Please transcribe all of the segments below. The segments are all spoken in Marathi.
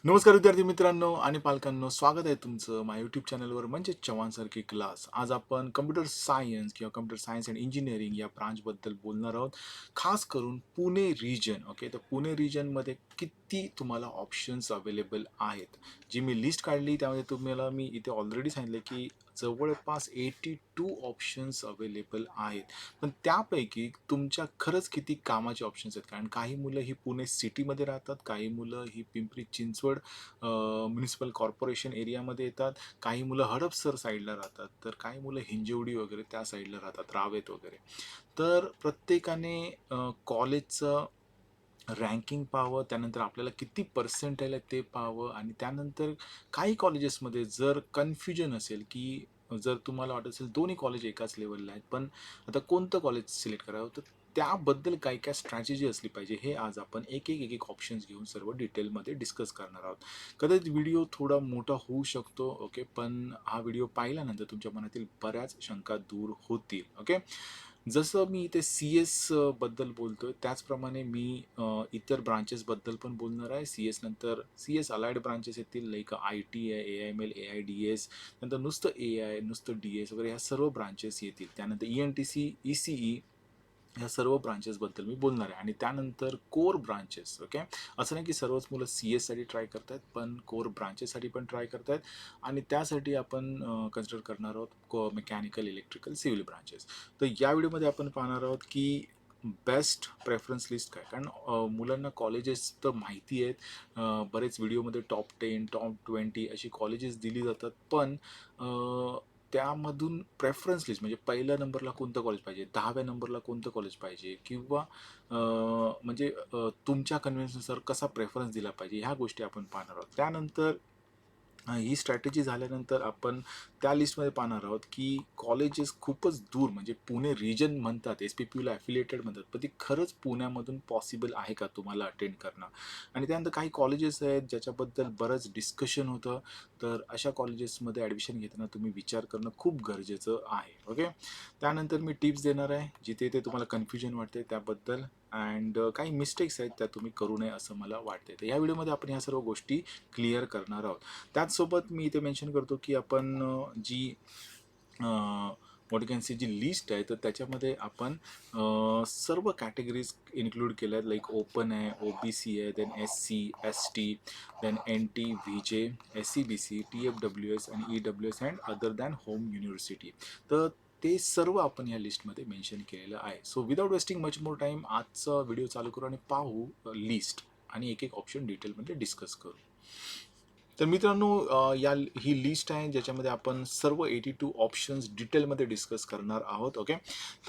नमस्कार विद्यार्थी मित्रांनो आणि पालकांनो, स्वागत आहे तुमचं माझ्या यूट्यूब चॅनलवर म्हणजे चव्हाण सारखी क्लास. आज आपण कम्प्युटर सायन्स किंवा कम्प्युटर सायन्स अँड इंजिनिअरिंग या ब्रांचबद्दल बोलणार आहोत. खास करून पुणे रिजन. ओके, तर पुणे रिजनमध्ये किती तुम्हाला ऑप्शन्स अवेलेबल आहेत. जी मी लिस्ट काढली त्यामध्ये तुम्हाला मी इथे ऑलरेडी सांगितलं की जवळपास 82 ऑप्शन्स अवेलेबल आहेत. पण त्यापैकी तुमच्या खरंच किती कामाचे ऑप्शन्स आहेत. कारण काही मुलं ही पुणे सिटीमध्ये राहतात, काही मुलं ही पिंपरी चिंचवड म्युनिसिपल कॉर्पोरेशन एरियामध्ये येतात, काही मुलं हडपसर साईडला राहतात, तर काही मुलं हिंजवडी वगैरे त्या साईडला राहतात, रावेत वगैरे. तर प्रत्येकाने कॉलेजचं रँकिंग पाहावं, त्यानंतर आपल्याला किती पर्सेंटाईल आहे ते पाहावं आणि त्यानंतर काही कॉलेजेसमध्ये जर कन्फ्युजन असेल, की जर तुम्हाला वाटत असेल दोन्ही कॉलेज एकाच लेव्हलला आहेत, पण आता कोणतं कॉलेज सिलेक्ट करावं, तर त्याबद्दल काय काय स्ट्रॅटेजी असली पाहिजे, हे आज आपण एक ऑप्शन्स घेऊन सर्व डिटेलमध्ये डिस्कस करणार आहोत. कदाचित व्हिडिओ थोडा मोठा होऊ शकतो, ओके, पण हा व्हिडिओ पाहिल्यानंतर तुमच्या मनातील बऱ्याच शंका दूर होतील. ओके, जसं मी इथे सी एस बद्दल बोलतोय त्याचप्रमाणे मी इतर ब्रांचेसबद्दल पण बोलणार आहे. सी एस नंतर सी एस अलाइड ब्रांचेस येतील, लाईक आय टी आहे, A I M L, A I D S, नंतर नुसतं ए आय, नुसतं डी एस वगैरे ह्या सर्व ब्रांचेस येतील. त्यानंतर E N T C, E C E, ह्या सर्व ब्रांचेसबद्दल मी बोलणार आहे. आणि त्यानंतर कोर ब्रांचेस. ओके, असं नाही की सर्वच मुलं सी एससाठी ट्राय करतायत, पण कोर ब्रांचेससाठी पण ट्राय करतायत आणि त्यासाठी आपण कन्सिडर करणार आहोत मेकॅनिकल, इलेक्ट्रिकल, सिव्हिल ब्रांचेस. तर या व्हिडिओमध्ये आपण पाहणार आहोत की बेस्ट प्रेफरन्स लिस्ट काय. कारण मुलांना कॉलेजेस तर माहिती आहेत, बरेच व्हिडिओमध्ये टॉप 10, टॉप 20 अशी कॉलेजेस दिली जातात, पण त्यामधून प्रेफरन्स लिस्ट म्हणजे पहिल्या नंबरला कोणतं कॉलेज पाहिजे, 10व्या नंबरला कोणतं कॉलेज पाहिजे, किंवा म्हणजे तुमच्या कन्व्हिन्सनुसार कसा प्रेफरन्स दिला पाहिजे, ह्या गोष्टी आपण पाहणार आहोत. त्यानंतर ही स्ट्रॅटेजी झाल्यानंतर आपण त्या लिस्टमध्ये पाहणार आहोत की कॉलेजेस खूपच दूर म्हणजे पुणे रिजन म्हणतात, एस पी पी यूला ॲफिलिएटेड म्हणतात, पण ती खरंच पुण्यामधून पॉसिबल आहे का तुम्हाला अटेंड करणं. आणि त्यानंतर काही कॉलेजेस आहेत ज्याच्याबद्दल बरंच डिस्कशन होतं, तर अशा कॉलेजेसमध्ये ॲडमिशन घेताना तुम्ही विचार करणं खूप गरजेचं आहे. ओके, त्यानंतर मी टिप्स देणार आहे जिथे ते तुम्हाला कन्फ्युजन वाटते त्याबद्दल, अँड काही मिस्टेक्स आहेत त्या तुम्ही करू नये असं मला वाटते. तर या व्हिडिओमध्ये आपण ह्या सर्व गोष्टी क्लिअर करणार आहोत. त्याचसोबत मी इथे मेन्शन करतो की आपण जी व्हॉट यू कॅन सी जी लिस्ट आहे, तर त्याच्यामध्ये आपण सर्व कॅटेगरीज इन्क्लूड केल्या आहेत, लाईक ओपन आहे, ओ बी सी आहे, then S C, S T, then N T, V J, S C B C, T F W S आणि E W S and other than home university. तर ते सर्व आपण या लिस्टमध्ये मेन्शन केलेलं आहे. So without wasting much more time आजचा व्हिडिओ चालू करू आणि पाहू लिस्ट आणि एक ऑप्शन डिटेलमध्ये डिस्कस करू. तर मित्रांनो, ही लिस्ट आहे ज्याच्यामध्ये आपण सर्व 82 ऑप्शन्स डिटेलमध्ये डिस्कस करणार आहोत. ओके,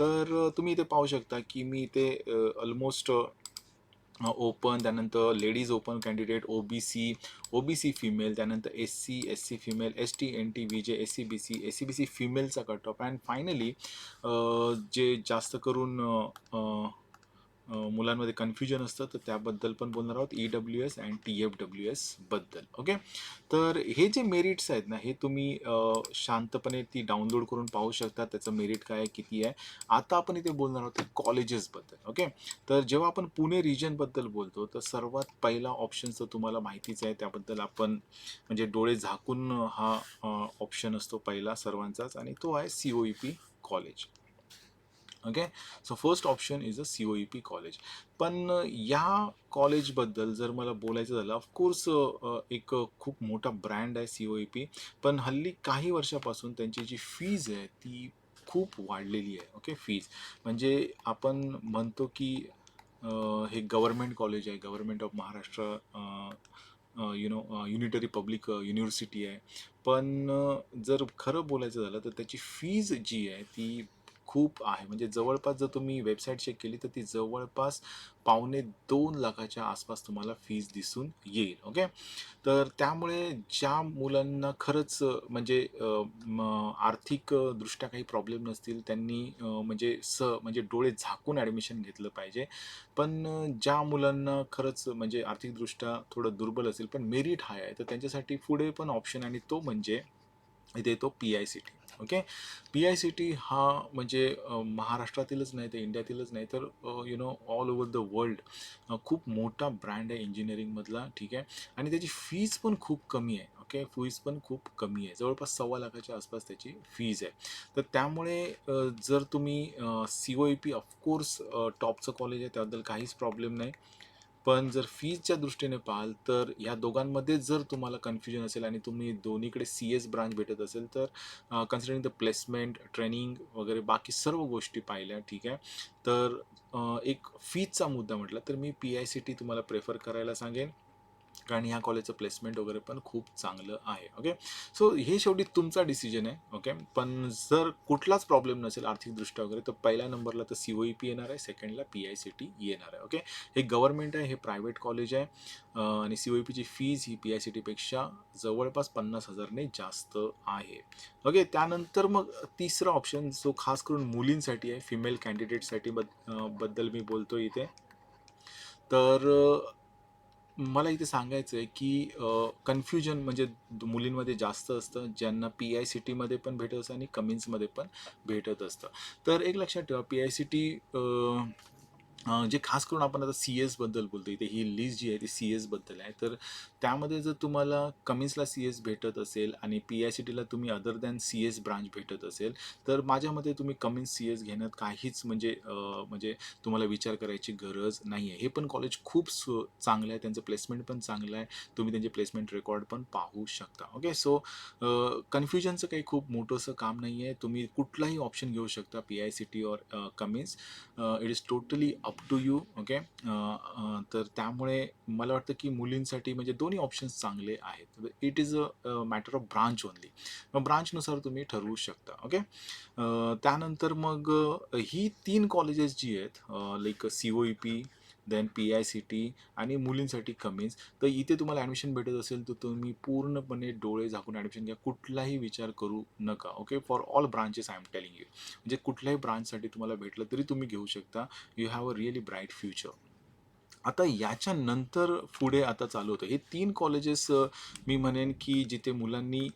तर तुम्ही इथे पाहू शकता की मी इथे ऑलमोस्ट ओपन, त्यानंतर ladies open candidate, O B C female, त्यानंतर S C, S C female, S T, N T, V J, S C B C फिमेलचा कट ऑफ, अँड फायनली जे जास्त करून मुलांमध्ये कन्फ्युजन असतं तर त्याबद्दल पण बोलणार आहोत, E W S and T F W S बद्दल. ओके, तर हे जे मेरिट्स आहेत ना, हे तुम्ही शांतपणे ती डाउनलोड करून पाहू शकता, त्याचं मेरिट काय आहे, किती आहे. आता आपण इथे बोलणार आहोत कॉलेजेसबद्दल. ओके, तर जेव्हा आपण पुणे रिजनबद्दल बोलतो तर सर्वात पहिला ऑप्शन तर तुम्हाला माहितीच आहे, त्याबद्दल आपण म्हणजे डोळे झाकून हा ऑप्शन असतो पहिला सर्वांचाच, आणि तो आहे C O E P college. Okay, so first option is a C O E P college. पण या कॉलेजबद्दल जर मला बोलायचं झालं, ऑफकोर्स एक खूप मोठा ब्रँड आहे सी ओ ई पी, पण हल्ली काही वर्षापासून त्यांची जी फीज आहे ती खूप वाढलेली आहे. ओके, फीज म्हणजे आपण म्हणतो की हे गव्हर्मेंट कॉलेज आहे, government of Maharashtra, unitary public university आहे. पण जर खरं बोलायचं झालं तर त्याची फीज जी आहे ती खूप आहे. म्हणजे जवळपास जर तुम्ही वेबसाईट चेक केली तर ती जवळपास $2.2 लाखाच्या आसपास तुम्हाला फीज दिसून येईल. ओके, तर त्यामुळे ज्या मुलांना खरंच म्हणजे आर्थिक दृष्ट्या काही प्रॉब्लेम नसतील त्यांनी म्हणजे डोळे झाकून ॲडमिशन घेतलं पाहिजे. पण ज्या मुलांना खरंच म्हणजे आर्थिकदृष्ट्या थोडं दुर्बल असेल पण मेरिट हाय आहे, तर त्यांच्यासाठी पुढे पण ऑप्शन, आणि तो म्हणजे इथे येतो पी-आय-सी-टी. ओके. पी-आय-सी-टी हा म्हणजे महाराष्ट्रातीलच नाही तर इंडियातीलच नाही तर ऑल ओव्हर द वर्ल्ड खूप मोठा ब्रँड आहे इंजिनिअरिंगमधला. ठीक आहे. आणि त्याची फीज पण खूप कमी आहे. ओके. फीज पण खूप कमी आहे. जवळपास 1,25,000च्या आसपास त्याची फीज आहे. तर त्यामुळे जर तुम्ही COEP ऑफकोर्स टॉपचं कॉलेज आहे, त्याबद्दल काहीच प्रॉब्लेम नाही. पण जर फीजच्या दृष्टीने पाहाल तर ह्या दोघांमध्ये जर तुम्हाला कन्फ्युजन असेल आणि तुम्ही दोन्हीकडे CS ब्रांच भेटत असेल तर कन्सिडरिंग द प्लेसमेंट, ट्रेनिंग वगैरे बाकी सर्व गोष्टी पाहिल्या, ठीक आहे. तर एक फीजचा मुद्दा म्हटला तर मी PICT तुम्हाला प्रेफर करायला सांगेन. कारण ह्या कॉलेजचं प्लेसमेंट वगैरे पण खूप चांगलं आहे. ओके. सो हे शेवटी तुमचा डिसिजन आहे. ओके. पण जर कुठलाच प्रॉब्लेम नसेल आर्थिकदृष्ट्या वगैरे तर पहिल्या नंबरला तर COEP येणार आहे, सेकंडला PICT येणार आहे. ओके. हे गव्हर्नमेंट आहे, हे प्रायव्हेट कॉलेज आहे आणि COEPची फीज ही PICT पेक्षा जवळपास 50,000ने जास्त आहे. ओके. त्यानंतर मग तिसरा ऑप्शन जो खास करून मुलींसाठी आहे, फिमेल कॅन्डिडेटसाठी बद्दल मी बोलतो इथे. तर मला इथे सांगायचं आहे की कन्फ्युजन म्हणजे मुलींमध्ये जास्त असतं, ज्यांना PICTमध्ये पण भेटत असतं आणि कमिन्समध्ये पण भेटत असतं. तर एक लक्षात ठेवा PICT जे खास करून आपण आता CS बद्दल बोलतो, इथे ही लिस्ट जी आहे ती CS बद्दल आहे. तर त्यामध्ये जर तुम्हाला कमिन्सला CS भेटत असेल आणि PICTला तुम्ही अदर दॅन CS ब्रांच भेटत असेल तर माझ्या मते तुम्ही कमिन्स CS घेण्यात काहीच म्हणजे तुम्हाला विचार करायची गरज नाही आहे. हे पण कॉलेज खूप चांगलं आहे, त्यांचं प्लेसमेंट पण चांगलं आहे. तुम्ही त्यांचे प्लेसमेंट रेकॉर्ड पण पाहू शकता. ओके. सो कन्फ्युजनचं काही खूप मोठंसं काम नाही आहे. तुम्ही कुठलाही ऑप्शन घेऊ शकता, PICT और Cummins. It is totally up to you. Okay. तर त्यामुळे मला वाटतं की मुलींसाठी म्हणजे दोन्ही ऑप्शन्स चांगले आहेत. It is a matter of branch only. मग ब्रांचनुसार तुम्ही ठरवू शकता. ओके. त्यानंतर मग ही 3 कॉलेजेस जी आहेत लाईक COEP, देन PICT आणि मुलींसाठी कमिन्स. तर इथे तुम्हाला ॲडमिशन भेटत असेल तर तुम्ही पूर्णपणे डोळे झाकून ॲडमिशन घ्या. कुठलाही विचार करू नका. Okay. For all branches I am telling you. म्हणजे कुठल्याही ब्रांचसाठी तुम्हाला भेटलं तरी तुम्ही घेऊ शकता. You have a really bright future. आता याच्यानंतर पुढे आता चालू होतं हे 3 कॉलेजेस मी म्हणेन की जिथे मुलांनी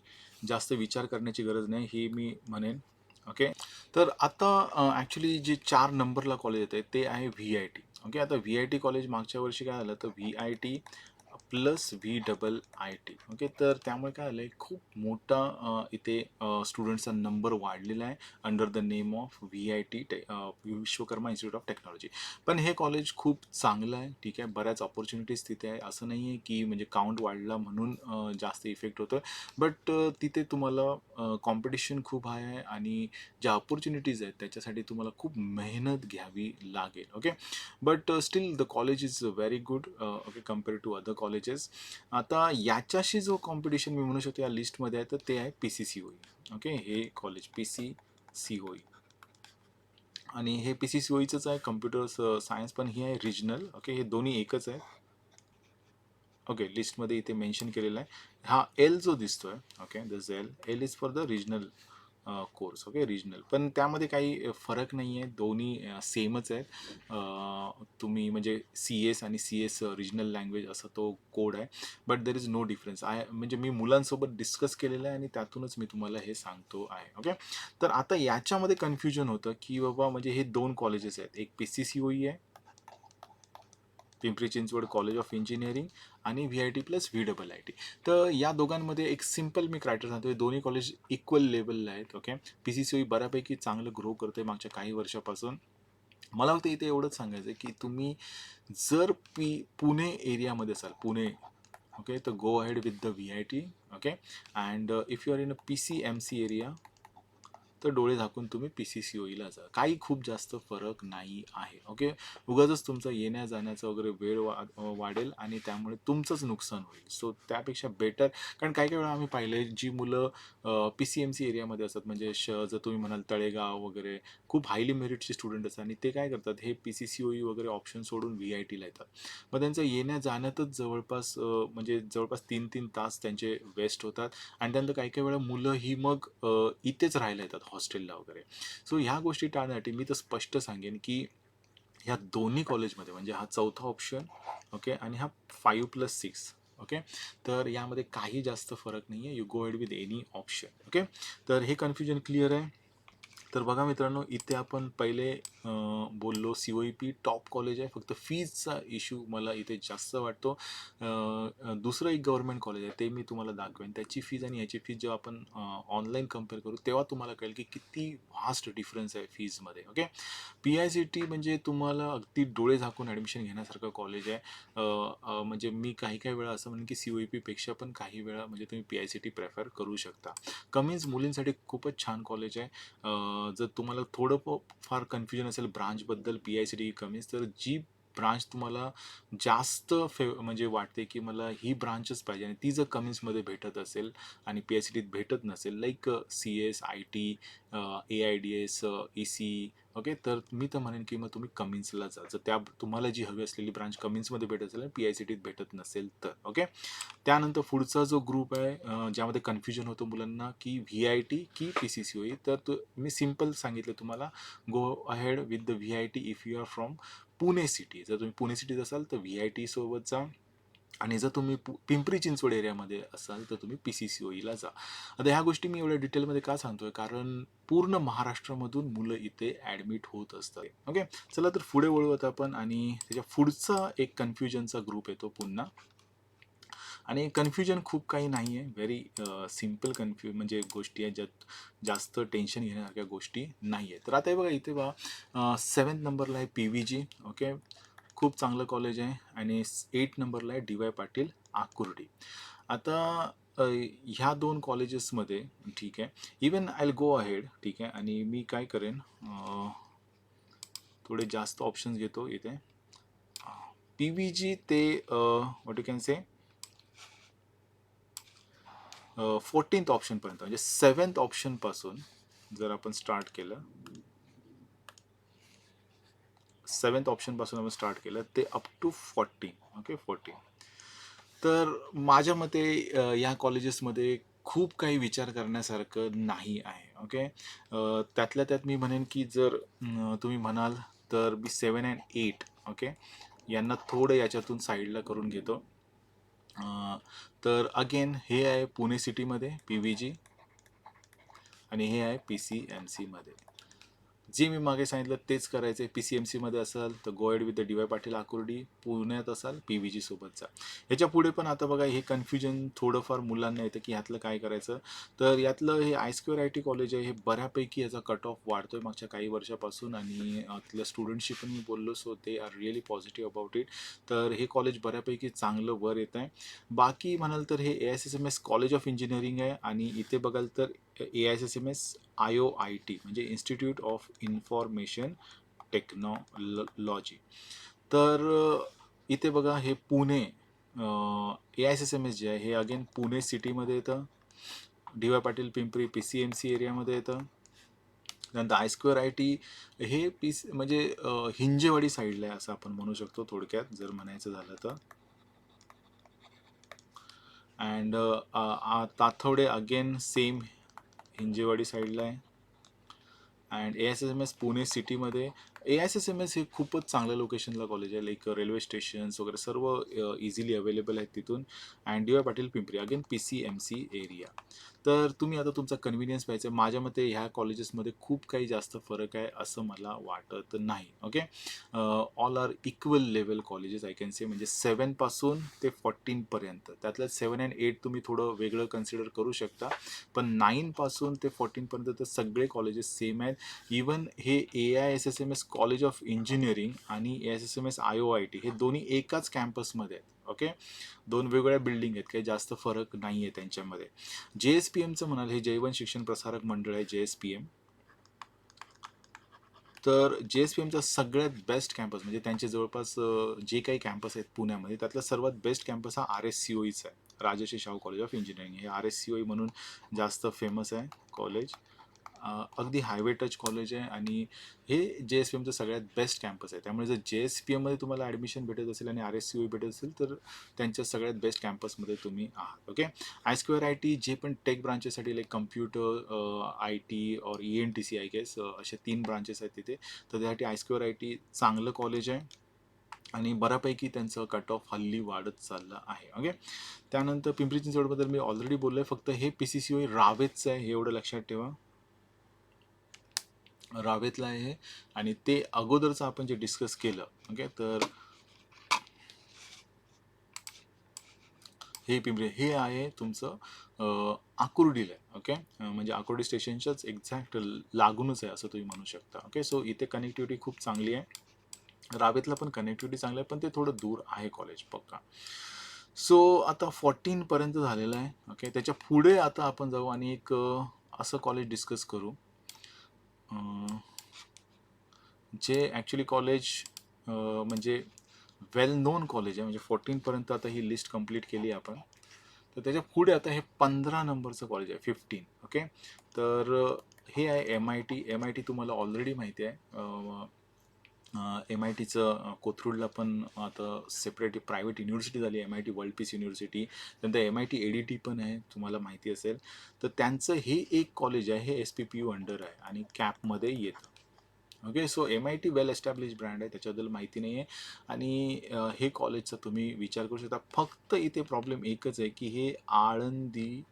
जास्त विचार करण्याची गरज नाही हे मी म्हणेन. ओके. तर आता ॲक्च्युली जे 4 नंबरला कॉलेज येतं ते आहे VIT. ओके. आता VIT कॉलेज मागच्या वर्षी काय झालं तर VIT प्लस VIIT. ओके. तर त्यामुळे काय झालं खूप मोठा इथे स्टुडंट्सचा नंबर वाढलेला आहे under the name of VIT Vishwakarma institute of technology. पण हे कॉलेज खूप चांगलं आहे. ठीक आहे. बऱ्याच ऑपॉर्च्युनिटीज तिथे आहे. असं नाही आहे की म्हणजे काउंट वाढला म्हणून जास्त इफेक्ट होतो. बट तिथे तुम्हाला कॉम्पिटिशन खूप हाय आहे आणि ज्या ऑपॉर्च्युनिटीज आहेत त्याच्यासाठी तुम्हाला खूप मेहनत घ्यावी लागेल. Okay. But still the college is very good okay compare to other colleges. आता याच्याशी जो कॉम्पिटिशन मी म्हणू शकतो या लिस्टमध्ये आहे तर ते आहे PCCOE. ओके. हे कॉलेज PCCOE आणि हे PCCOEचंच आहे. कम्प्युटर सायन्स पण ही आहे रिजनल. ओके. हे दोन्ही एकच आहे. ओके. लिस्टमध्ये इथे मेन्शन केलेला आहे. हा एल जो दिसतोय okay this L is for the regional course. Okay. Regional पण त्यामध्ये काही फरक नाही आहे. दोन्ही सेमच आहेत. तुम्ही म्हणजे CS आणि CS रिजनल लँग्वेज असा तो कोड आहे. But there is no difference. म्हणजे मी मुलांसोबत डिस्कस केलेलं आहे आणि त्यातूनच मी तुम्हाला हे सांगतो आहे. ओके. तर आता याच्यामध्ये कन्फ्युजन होतं की बाबा म्हणजे हे 2 कॉलेजेस आहेत. एक PCCOE आहे, Pimpri Chinchwad college of engineering आणि VIT प्लस VIIT. तर या दोघांमध्ये एक सिम्पल मी क्रायटेरिया सांगतो. दोन्ही कॉलेज इक्वल लेवलला आहेत. ओके. PCCOE बऱ्यापैकी चांगलं ग्रो करते मागच्या काही वर्षापासून. मला फक्त इथे एवढंच सांगायचं आहे की तुम्ही जर पुणे एरियामध्ये असाल पुणे ओके तर गो ahead with the VIT. Okay. And if you are in a PCMC area तर डोळे झाकून तुम्ही PCCOEला जा. काही खूप जास्त फरक नाही आहे. ओके. उगाचच तुमचा येण्या जाण्याचा वगैरे वेळ वाढेल आणि त्यामुळे तुमचंच नुकसान होईल. सो त्यापेक्षा बेटर कारण काही काही वेळा आम्ही पाहिले जी मुलं PCMC एरियामध्ये असतात म्हणजे जर तुम्ही म्हणाल तळेगाव वगैरे खूप हायली मेरिटचे स्टुडंट असतात आणि ते काय करतात हे PCCOE वगैरे ऑप्शन सोडून VITला येतात. मग त्यांचं येण्या जाण्यातच म्हणजे जवळपास 3-3 तास त्यांचे वेस्ट होतात आणि त्यानंतर काही काही वेळा मुलं ही मग इथेच राहायला येतात हॉस्टेलला वगैरे. सो ह्या गोष्टी टाळण्यासाठी मी तर स्पष्ट सांगेन की ह्या दोन्ही कॉलेजमध्ये म्हणजे हा चौथा ऑप्शन ओके आणि हा 5+6 ओके. तर यामध्ये काही जास्त फरक नाही आहे. You go ahead with any option. Okay. तर हे कन्फ्युजन क्लिअर आहे. तर बघा मित्रांनो, इथे आपण पहिले बोललो COEP टॉप कॉलेज आहे. फक्त फीजचा इश्यू मला इथे जास्त वाटतो. दुसरं एक गव्हर्नमेंट कॉलेज आहे, ते मी तुम्हाला दाखवेन. त्याची फीज आणि याची फीज जेव्हा आपण ऑनलाईन कंपेअर करू, तेव्हा तुम्हाला कळेल की किती व्हास्ट डिफरन्स आहे फीजमध्ये. ओके. PICT म्हणजे तुम्हाला अगदी डोळे झाकून ॲडमिशन घेण्यासारखं कॉलेज आहे. म्हणजे मी काही काही वेळा असं म्हणेन की COEP पेक्षा पण काही वेळा म्हणजे तुम्ही PICT प्रेफर करू शकता. कमीन्स मुलींसाठी खूपच छान कॉलेज आहे. जर तुम्हाला थोडं फार कन्फ्युजन असेल ब्रांचबद्दल PICT कमीन्स, तर जी ब्रांच तुम्हाला जास्त म्हणजे वाटते की मला ही ब्रांचच पाहिजे आणि ती जर कमीन्समध्ये भेटत असेल आणि PICTत भेटत नसेल, like CS, IT, AIDS, EC, okay, तर मी तर म्हणेन की मग तुम्ही कमिन्सला जा, जर तुम्हाला जी हवी असलेली ब्रांच कमिन्समध्ये भेटत असेल आणि PICTत भेटत नसेल तर. ओके. त्यानंतर पुढचा जो ग्रुप आहे ज्यामध्ये कन्फ्युजन होतं मुलांना की VIT की PCCOE, तर मी सिम्पल सांगितलं तुम्हाला, go ahead with the VIT if you are from Pune city. जर तुम्ही पुणे सिटीत असाल तर VIT सोबत जा, आणि जर तुम्ही पिंपरी चिंचवड एरियामध्ये असाल तर तुम्ही PCCOEला जा. आता ह्या गोष्टी मी एवढ्या डिटेलमध्ये का सांगतोय, कारण पूर्ण महाराष्ट्रामधून मुलं इथे ॲडमिट होत असतात. ओके. चला तर पुढे वळूयात आपण, आणि त्याच्या पुढचा एक कन्फ्युजनचा ग्रुप येतो पुन्हा. आणि कन्फ्युजन खूप काही नाही आहे, व्हेरी सिम्पल म्हणजे गोष्टी आहेत ज्यात जास्त टेन्शन घेण्यासारख्या गोष्टी नाही आहेत. तर आता हे बघा, इथे बघा 7th नंबरला आहे PVG. ओके. खूप चांगलं कॉलेज आहे. आणि 8 नंबरला आहे DY पाटील आकुर्डी. आता ह्या दोन कॉलेजेसमध्ये ठीक आहे, even I will go ahead, ठीक आहे, आणि मी काय करेन, थोडे जास्त ऑप्शन्स घेतो इथे. PVG ते what you can say 14th ऑप्शनपर्यंत, म्हणजे 7th ऑप्शनपासून जर आपण स्टार्ट केलं, 7th ऑप्शनपासून आपण स्टार्ट केलं ते अप टू 14. ओके. 14. तर माझ्या मते या कॉलेजेसमध्ये खूप काही विचार करण्यासारखं नाही आहे. ओके. त्यातल्या त्यात मी म्हणेन की जर तुम्ही म्हणाल तर मी 7 अँड 8, ओके, यांना थोडं याच्यातून साईडला करून घेतो. तर अगेन हे आहे पुणे सिटीमध्ये PVG, आणि हे आहे PCMC मध्ये. जे मी मागे सांगितलं तेच करायचं आहे. PCMC मध्ये असाल तर go ahead with the DY Patil Akurdi. पुण्यात असाल PVG सोबत जा. ह्याच्या पुढे पण आता बघा, हे कन्फ्युजन थोडंफार मुलांना येतं की ह्यातलं काय करायचं. तर यातलं हे I2 IT कॉलेज आहे, हे बऱ्यापैकी याचा कट ऑफ वाढतोय मागच्या काही वर्षापासून, आणि तिथल्या स्टुडंटशी पण मी बोललो, so they are really positive about it. तर हे कॉलेज बऱ्यापैकी चांगलं वर येत आहे. बाकी म्हणाल तर हे AISSMS कॉलेज ऑफ इंजिनिअरिंग आहे, आणि इथे बघाल तर AISSMS IOIT म्हणजे इन्स्टिट्यूट ऑफ इन्फॉर्मेशन टेक्नॉलॉजी. तर इथे बघा, हे पुणे AISSMS जे आहे हे अगेन पुणे सिटीमध्ये येतं. DY पाटील पिंपरी PCMC एरियामध्ये येतं. नंतर I2 IT हे म्हणजे हिंजेवाडी साईडला आहे असं आपण म्हणू शकतो थोडक्यात जर म्हणायचं झालं तर. And Tathawade again same Hinjewadi साईडला आहे. अँड AISSMS पुणे सिटीमध्ये. AISSMS हे खूपच चांगल्या लोकेशनला कॉलेज आहे, लाईक रेल्वे स्टेशन्स वगैरे सर्व इझिली अवेलेबल आहेत तिथून. And DY Patil Pimpri again PCMC area. तर तुम्ही आता तुमचा कन्व्हिनियन्स पाहिजे. माझ्या मते ह्या कॉलेजेसमध्ये खूप काही जास्त फरक आहे असं मला वाटत नाही. Okay. All are equal level colleges I can say, म्हणजे 7 पासून ते 14 पर्यंत. त्यातल्या 7 अँड 8 तुम्ही थोडं वेगळं कन्सिडर करू शकता, पण 9 पासून ते 14 पर्यंत तर सगळे कॉलेजेस सेम आहेत. इवन हे AISSMS कॉलेज ऑफ इंजिनिअरिंग आणि AISSMS IOIT हे दोन्ही एकाच कॅम्पसमध्ये आहेत. ओके. दोन वेगवेगळ्या बिल्डिंग आहेत, काही जास्त फरक नाही आहे त्यांच्यामध्ये. JSPMचं म्हणाल, हे जैवन शिक्षण प्रसारक मंडळ आहे JSPM. तर JSPMचा सगळ्यात बेस्ट कॅम्पस म्हणजे त्यांचे जवळपास जे काही कॅम्पस आहेत पुण्यामध्ये, त्यातला सर्वात बेस्ट कॅम्पस हा RSCOEचा आहे, Rajarshi Shahu college of engineering. हे RSCOE म्हणून जास्त फेमस आहे कॉलेज. अगदी हायवे टच कॉलेज आहे, आणि हे JSPMचं सगळ्यात बेस्ट कॅम्पस आहे. त्यामुळे जर JSPMमध्ये तुम्हाला ॲडमिशन भेटत असेल आणि RSCOE भेटत असेल तर त्यांच्या सगळ्यात बेस्ट कॅम्पसमध्ये तुम्ही आहात. ओके. I2 IT जे पण टेक ब्रांचेससाठी, लाईक कम्प्युटर IT और ENTC आय गेस, असे 3 ब्रांचेस आहेत तिथे. तर त्यासाठी I2 IT चांगलं कॉलेज आहे. आणि बऱ्यापैकी त्यांचं कट ऑफ हल्ली वाढत चाललं आहे. ओके. त्यानंतर पिंपरी चिंचवडबद्दल मी ऑलरेडी बोललो आहे. फक्त हे PCCOE रावेतचं आहे, हे एवढं लक्षात ठेवा. रावेतला आहे आणि ते अगोदरचं आपण जे डिस्कस केलं. ओके. तर हे पिंपरी हे आहे तुमचं आकुर्डीला आहे. ओके. म्हणजे आकुर्डी स्टेशनच्याच एक्झॅक्ट लागूनच आहे असं तुम्ही म्हणू शकता. ओके. सो इथे कनेक्टिव्हिटी खूप चांगली आहे. रावेतला पण कनेक्टिव्हिटी चांगली आहे, पण ते थोडं दूर आहे कॉलेज पक्का. सो आता 14 पर्यंत झालेलं आहे. ओके. त्याच्या पुढे आता आपण जाऊ आणि एक असं कॉलेज डिस्कस करू जे ॲक्च्युली कॉलेज म्हणजे वेल नोन कॉलेज आहे. म्हणजे 14 पर्यंत आता ही लिस्ट कंप्लीट केली आपण. तर त्याच्या पुढे आता हे 15 नंबरचं कॉलेज आहे. 15. ओके. तर हे आहे MIT. MIT तुम्हाला ऑलरेडी माहिती आहे. MITचं कोथरूडला पण आता सेपरेट प्रायव्हेट युनिव्हर्सिटी झाली. MIT world peace university. त्यानंतर MIT ADT पण आहे, तुम्हाला माहिती असेल. तर त्यांचं हे एक कॉलेज आहे, हे SPPU अंडर आहे आणि कॅपमध्ये येतं. ओके. सो MIT वेल एस्टॅब्लिश ब्रँड आहे, त्याच्याबद्दल माहिती नाही आहे. आणि हे कॉलेजचा तुम्ही विचार करू शकता. फक्त इथे प्रॉब्लेम एकच आहे की हे आळंदी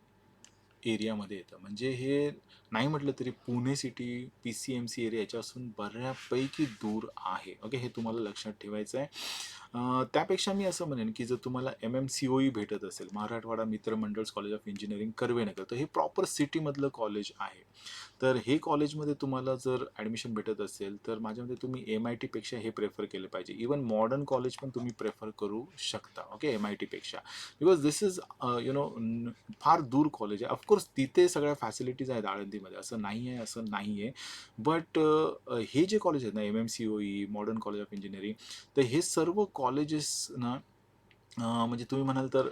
एरियामध्ये येतं. म्हणजे हे नाही म्हटलं तरी पुणे सिटी, PCMC एरिया याच्यापासून बऱ्यापैकी दूर आहे. ओके. हे तुम्हाला लक्षात ठेवायचं आहे. त्यापेक्षा मी असं म्हणेन की जर तुम्हाला MMCOE भेटत असेल, मराठवाडा मित्र मंडळ कॉलेज ऑफ इंजिनिअरिंग कर्वेनगर, तर हे प्रॉपर सिटीमधलं कॉलेज आहे. तर हे कॉलेजमध्ये तुम्हाला जर ॲडमिशन भेटत असेल तर माझ्या मते तुम्ही MIT पेक्षा हे प्रेफर केलं पाहिजे. इवन मॉडर्न कॉलेज पण तुम्ही प्रेफर करू शकता. ओके. MIT पेक्षा. बिकॉज दिस इज फार दूर कॉलेज आहे. ऑफकोर्स तिथे सगळ्या फॅसिलिटीज आहेत आळंदीमध्ये, असं नाही आहे असं नाही आहे. बट हे जे कॉलेज आहेत ना, MMCOE, modern college of engineering, तर हे सर्व कॉलेजेस ना म्हणजे तुम्ही म्हणाल तर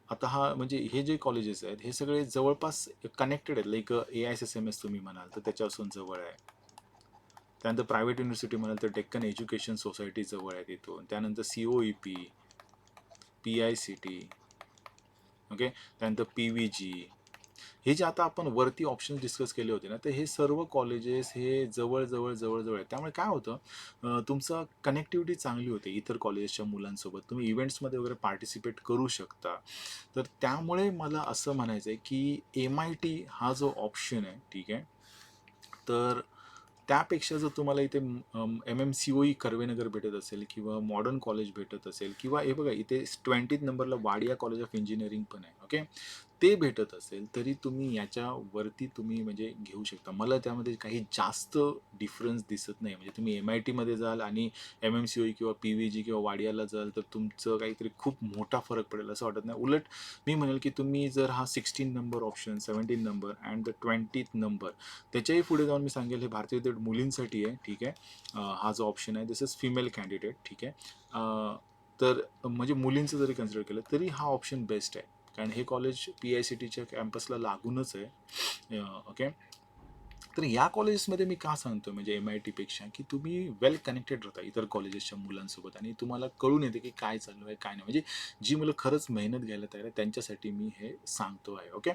आता हा म्हणजे हे जे कॉलेजेस आहेत हे सगळे जवळपास कनेक्टेड आहेत. लाईक AISSMS तुम्ही म्हणाल तर त्याच्यापासून जवळ आहे. त्यानंतर प्रायव्हेट युनिव्हर्सिटी म्हणाल तर डेक्कन एज्युकेशन सोसायटी जवळ आहे तिथून. त्यानंतर COEP, PICT. ओके. त्यानंतर PVG. हे जे आता आपण वरती ऑप्शन डिस्कस केले होते ना, तर हे सर्व कॉलेजेस हे जवळ जवळ जवळ जवळ आहेत. त्यामुळे काय होतं, तुमचं कनेक्टिव्हिटी चांगली होते इतर कॉलेजेसच्या मुलांसोबत. तुम्ही इव्हेंट्समध्ये वगैरे पार्टिसिपेट करू शकता. तर त्यामुळे मला असं म्हणायचं आहे की MIT हा जो ऑप्शन आहे, ठीक आहे, तर त्यापेक्षा जर तुम्हाला इथे MMCOE कर्वेनगर भेटत असेल किंवा मॉडर्न कॉलेज भेटत असेल किंवा हे बघा इथे 20th नंबरला वाडिया कॉलेज ऑफ इंजिनिअरिंग पण आहे. ओके. ते भेटत असेल तरी तुम्ही याच्यावरती तुम्ही म्हणजे घेऊ शकता. मला त्यामध्ये काही जास्त डिफरन्स दिसत नाही. म्हणजे तुम्ही MITमध्ये जाल आणि MMCOE किंवा PVG किंवा वाडियाला जाल तर तुमचं काहीतरी खूप मोठा फरक पडेल असं वाटत नाही. उलट मी म्हणेल की तुम्ही जर हा 16 number option, 17 number and the 20th number, त्याच्याही पुढे जाऊन मी सांगेल हे भारतीय विद्यापीठ मुलींसाठी आहे. ठीक आहे. हा जो ऑप्शन आहे दिस इज फिमेल कॅन्डिडेट. ठीक आहे. तर म्हणजे मुलींचं जरी कन्सिडर केलं तरी हा ऑप्शन बेस्ट आहे, कारण हे कॉलेज PICTच्या कॅम्पसला लागूनच आहे. ओके. तर या कॉलेजेसमध्ये मी का सांगतो म्हणजे MIT पेक्षा की तुम्ही वेल कनेक्टेड राहता इतर कॉलेजेसच्या मुलांसोबत आणि तुम्हाला कळून येते की काय चालू आहे काय नाही. म्हणजे जी मुलं खरंच मेहनत घ्यायला तयार आहे त्यांच्यासाठी मी हे सांगतो आहे. Okay.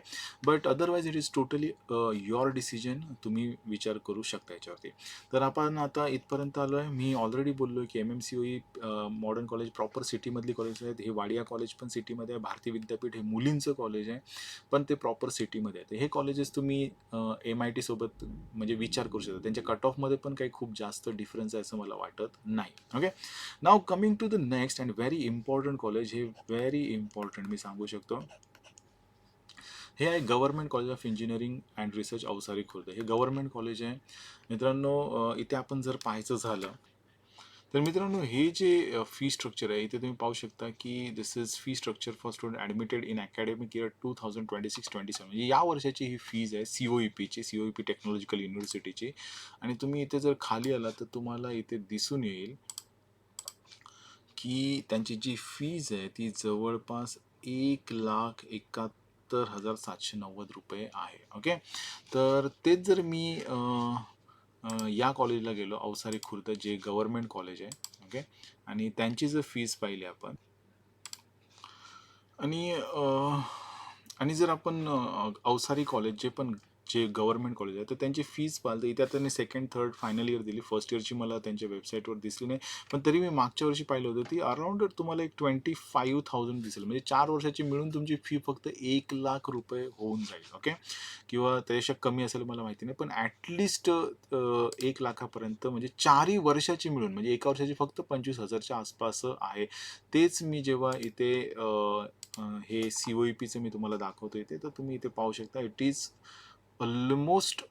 But otherwise it is totally your decision. तुम्ही विचार करू शकता याच्यावरती. तर आपण आता इथपर्यंत आलो आहे. मी ऑलरेडी बोललो की MMCOE मॉडर्न कॉलेज प्रॉपर सिटीमधली कॉलेज आहेत. हे वाडिया कॉलेज पण सिटीमध्ये आहे. भारतीय विद्यापीठ हे मुलींचं कॉलेज आहे, पण ते प्रॉपर सिटीमध्ये आहे. हे कॉलेजेस तुम्ही MIT सोबत म्हणजे विचार करू शकता. त्यांच्या कट ऑफमध्ये पण काही खूप जास्त डिफरन्स आहे असं मला वाटत नाही. Okay. Now coming to the next and very important college. हे व्हेरी इम्पॉर्टंट मी सांगू शकतो. हे आहे government college of engineering and research Awasari Khurd. हे गव्हर्नमेंट कॉलेज आहे मित्रांनो. इथे आपण जर पाहायचं झालं तर मित्रांनो हे जे फी स्ट्रक्चर आहे इथे तुम्ही पाहू शकता की this is fee structure for student admitted in academic year 2026-27. म्हणजे या वर्षाची ही फीज आहे COEPची, COEP टेक्नॉलॉजिकल युनिव्हर्सिटीची. आणि तुम्ही इथे जर खाली आला तर तुम्हाला इथे दिसून येईल की त्यांची जी फीज आहे ती जवळपास 1,71,790 रुपये आहे. ओके. तर तेच जर मी या कॉलेजला गेलो अवसारी खुर्द जे गव्हर्नमेंट कॉलेज आहे. ओके. आणि त्यांची जर फीज पाहिली आपण आणि आणि जर आपण अवसारी कॉलेज जे पण जे गव्हर्नमेंट कॉलेज आहे तर त्यांची फीज पाहिलं तर इथे त्यांनी सेकंड थर्ड फायनल इयर दिली. फर्स्ट इयरची मला त्यांच्या वेबसाईटवर दिसली नाही, पण तरी मी मागच्या वर्षी पाहिलं होतं ती अराउंड तुम्हाला एक 25,000 दिसेल. म्हणजे 4 वर्षाची मिळून तुमची फी फक्त ₹1,00,000 होऊन जाईल. ओके, किंवा त्यापेक्षा कमी असेल मला माहिती नाही, पण ॲटलिस्ट 1,00,000पर्यंत म्हणजे 4ही वर्षाची मिळून म्हणजे एका वर्षाची फक्त 25,000च्या आसपास आहे. तेच मी जेव्हा इथे हे COEPचं मी तुम्हाला दाखवतो इथे, तर तुम्ही इथे पाहू शकता इट इज ऑलमोस्ट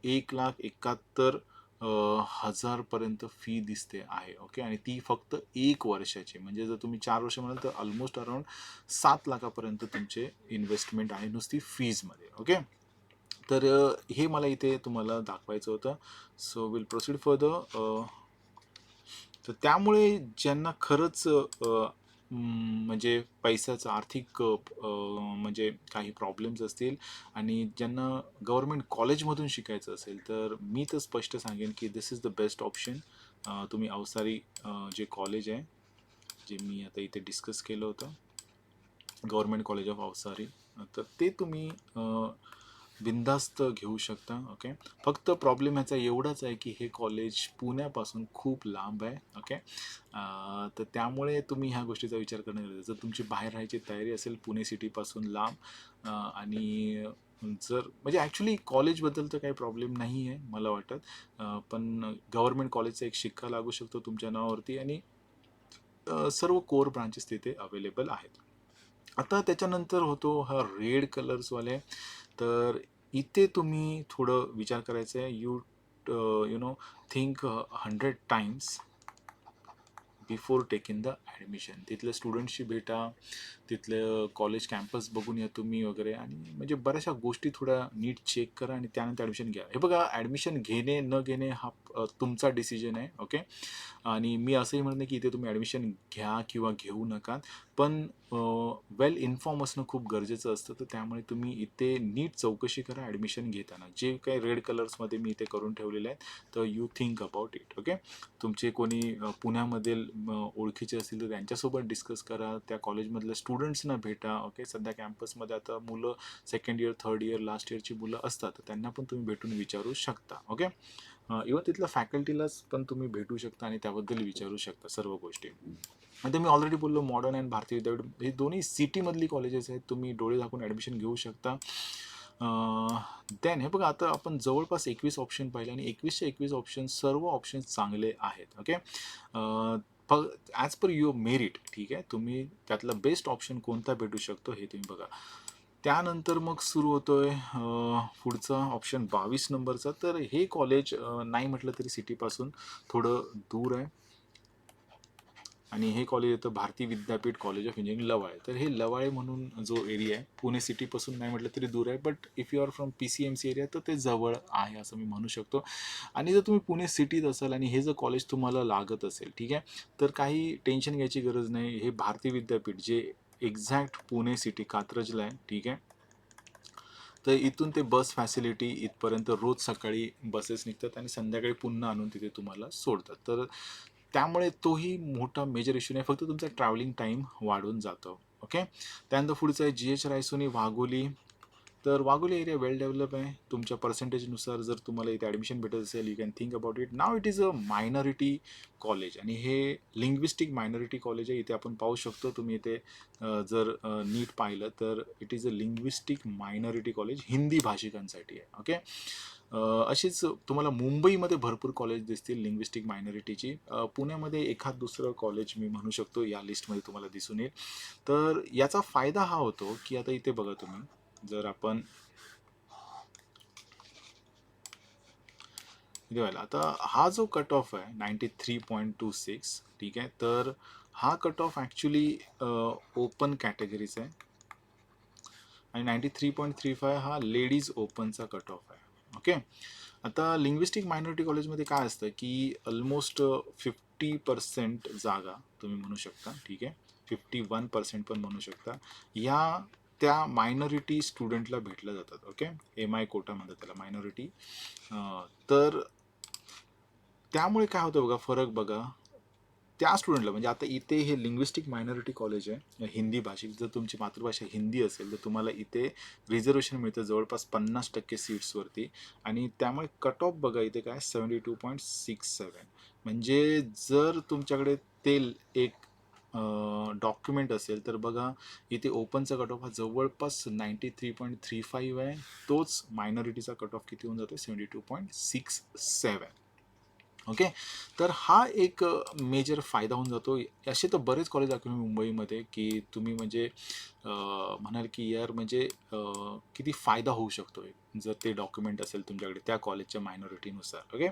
1,71,000 पर्यंत फी दिसते आहे. ओके, आणि ती फक्त 1 वर्षाची. म्हणजे जर तुम्ही 4 वर्ष म्हणाल तर ऑलमोस्ट अराउंड 7,00,000पर्यंत तुमचे इन्व्हेस्टमेंट आहे नुसती फीजमध्ये. ओके, तर हे मला इथे तुम्हाला दाखवायचं होतं. So will proceed further. तर त्यामुळे ज्यांना खरंच म्हणजे पैशाचं आर्थिक म्हणजे काही प्रॉब्लेम्स असतील आणि ज्यांना गव्हर्नमेंट कॉलेजमधून शिकायचं असेल, तर मी तर स्पष्ट सांगेन की this is the best option. तुम्ही अवसारी जे कॉलेज आहे, जे मी आता इथे डिस्कस केलं होतं, गव्हर्नमेंट कॉलेज ऑफ अवसारी, तर ते तुम्ही बिनधास्त घेऊ शकता. ओके, फक्त प्रॉब्लेम ह्याचा एवढाच आहे की हे कॉलेज पुण्यापासून खूप लांब आहे. ओके, तर त्यामुळे तुम्ही ह्या गोष्टीचा विचार करणं गरजेचं आहे. जर तुमची बाहेर राहायची तयारी असेल पुणे सिटीपासून लांब, आणि जर म्हणजे ॲक्च्युली कॉलेजबद्दल तर काही प्रॉब्लेम नाही आहे मला वाटत, पण गव्हर्नमेंट कॉलेजचा एक शिक्का लागू शकतो तुमच्या नावावरती, आणि सर्व कोर ब्रांचेस तिथे अवेलेबल आहेत. आता त्याच्यानंतर होतो हा रेड कलर्सवाले. तर इथे तुम्ही थोडं विचार करायचं आहे. You know think 100 times before taking the admission. तिथल्या स्टुडंट्सशी भेटा, तिथलं कॉलेज कॅम्पस बघून या तुम्ही वगैरे, आणि म्हणजे बऱ्याचशा गोष्टी थोड्या नीट चेक करा आणि त्यानंतर ॲडमिशन घ्या. हे बघा, ॲडमिशन घेणे न घेणे हा तुमचा डिसिजन आहे. ओके, आणि मी असंही म्हणत नाही की इथे तुम्ही ॲडमिशन घ्या किंवा घेऊ नका, पण वेल इन्फॉर्म असणं खूप गरजेचं असतं. तर त्यामुळे तुम्ही इथे नीट चौकशी करा ॲडमिशन घेताना. जे काही रेड कलर्समध्ये मी इथे करून ठेवलेले आहेत, तर you think about it. Okay, तुमचे कोणी पुण्यामधील ओळखीचे असतील तर त्यांच्यासोबत डिस्कस करा, त्या कॉलेजमधल्या स्टुडंट्सना भेटा. ओके, सध्या कॅम्पसमध्ये आता मुलं second year, third year, last इयरची मुलं असतात, तर त्यांना पण तुम्ही भेटून विचारू शकता. ओके, इव्हन तिथल्या फॅकल्टीलाच पण तुम्ही भेटू शकता आणि त्याबद्दल विचारू शकता सर्व गोष्टी. आता मी ऑलरेडी बोललो, मॉडर्न अँड भारतीय विद्यापीठ हे दोन्ही सिटीमधली कॉलेजेस आहेत. तुम्ही डोळे झाकून ॲडमिशन घेऊ शकता. देन हे बघा, आता आपण जवळपास 21 ऑप्शन पाहिले आणि 21च्या 21 ऑप्शन सर्व ऑप्शन्स चांगले आहेत. Okay, as per your merit. ठीक आहे, तुम्ही त्यातला बेस्ट ऑप्शन कोणता भेटू शकतो हे तुम्ही बघा. त्यानंतर मग सुरू होतोय पुढचा ऑप्शन 22 नंबरचा. तर हे कॉलेज नाही म्हटलं तरी सिटीपासून थोडं दूर आहे, आणि हे कॉलेज येतं Bharati Vidyapeeth college of engineering Lavale. तर हे लवाळे म्हणून जो एरिया आहे, पुणे सिटीपासून नाही म्हटलं तरी दूर आहे, but if you are from PCMC area तर ते जवळ आहे असं मी म्हणू शकतो. आणि जर तुम्ही पुणे सिटीत असाल आणि हे जर कॉलेज तुम्हाला लागत असेल, ठीक आहे, तर काही टेन्शन घ्यायची गरज नाही. हे भारती विद्यापीठ जे एक्झॅक्ट पुणे सिटी कात्रजला आहे, ठीक आहे, तर इथून ते बस फॅसिलिटी इथपर्यंत रोज सकाळी बसेस निघतात आणि संध्याकाळी पुन्हा आणून तिथे तुम्हाला सोडतात. तर त्यामुळे तोही मोठा मेजर इश्यू नाही, फक्त तुमचा ट्रॅव्हलिंग टाईम वाढून जातो. ओके, त्यानंतर पुढचं आहे GH रायसोनी वाघोली. तर वाघोली एरिया वेल डेव्हलप आहे. तुमच्या पर्सेंटेजनुसार जर तुम्हाला इथे ॲडमिशन भेटत असेल, you can think about it. Now it is a minority college, आणि हे लिंग्विस्टिक मायनॉरिटी कॉलेज आहे. इथे आपण पाहू शकतो, तुम्ही इथे जर नीट पाहिलं तर it is a linguistic minority college, Hindi भाषिकांसाठी आहे. ओके, अशीच तुम्हाला मुंबईमध्ये भरपूर कॉलेज दिसतील लिंग्विस्टिक मायनॉरिटीची. पुण्यामध्ये एखाद दुसरं कॉलेज मी म्हणू शकतो या लिस्टमध्ये तुम्हाला दिसून येईल. तर याचा फायदा हा होतो की आता इथे बघा तुम्ही, जर आपण इथे पाहिलं, आता हा जो कट ऑफ आहे 93.26, ठीक आहे, तर हा कट ऑफ ॲक्च्युली ओपन कॅटेगरीचा आहे, आणि 93.35 हा लेडीज ओपनचा कट ऑफ आहे. ओके, आता लिंग्विस्टिक मायनॉरिटी कॉलेजमध्ये काय असतं की ऑलमोस्ट 50% जागा तुम्ही म्हणू शकता, ठीक आहे, 51% पण म्हणू शकता, या त्या मायनॉरिटी स्टुडंटला भेटल्या जातात. ओके, MI कोटा म्हणतात त्याला, मायनॉरिटी. तर त्यामुळे काय होतं बघा, फरक बघा, त्या स्टुडंटला, म्हणजे आता इथे हे लिंग्विस्टिक मायनॉरिटी कॉलेज आहे, हिंदी भाषिक, जर तुमची मातृभाषा हिंदी असेल तर तुम्हाला इथे रिझर्वेशन मिळतं जवळपास 50% सीट्सवरती. आणि त्यामुळे कट ऑफ बघा इथे काय 72.67. म्हणजे जर तुमच्याकडे ते एक डॉक्युमेंट असेल तर बघा इथे ओपनचा कट ऑफ हा जवळपास 93.35 आहे. तोच मायनॉरिटीचा कट ऑफ किती होऊन जातो 72.67. ओके. तर हा एक मेजर फायदा होऊन जातो. असे तर बरेच कॉलेज दाखवले मुंबईमध्ये की तुम्ही म्हणजे म्हणाल की यार म्हणजे किती फायदा होऊ शकतो जर ते डॉक्युमेंट असेल तुमच्याकडे त्या कॉलेजच्या मायनॉरिटीनुसार. ओके.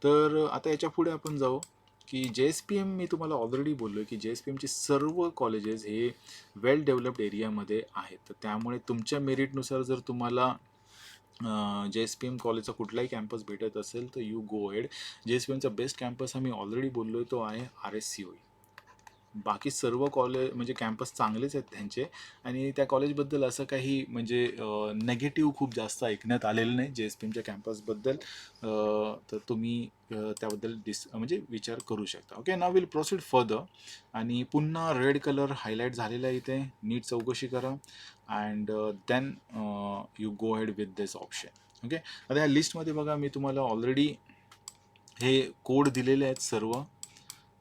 तर आता याच्या पुढे आपण जाऊ की JSPM, मी तुम्हाला ऑलरेडी बोललो की JSPMचे सर्व कॉलेजेस हे वेल डेव्हलप्ड एरियामध्ये आहेत. तर त्यामुळे तुमच्या मेरिटनुसार जर तुम्हाला JSPM कॉलेजचा कुठलाही कॅम्पस भेटत असेल तर यू गो हेड. JSPMचा बेस्ट कॅम्पस हा मी ऑलरेडी बोललो तो आहे RSCOE. बाकी सर्व कॉलेज म्हणजे कॅम्पस चांगलेच आहेत त्यांचे. आणि त्या कॉलेजबद्दल असं काही म्हणजे नेगेटिव्ह खूप जास्त ऐकण्यात आलेलं नाही JSPMच्या कॅम्पसबद्दल. तर तुम्ही त्याबद्दल म्हणजे विचार करू शकता. Okay, now will proceed further. आणि पुन्हा रेड कलर हायलाईट झालेला आहे इथे, नीट चौकशी करा and then you go ahead with this option. Okay. आता ह्या लिस्टमध्ये बघा मी तुम्हाला ऑलरेडी हे कोड दिलेले आहेत सर्व.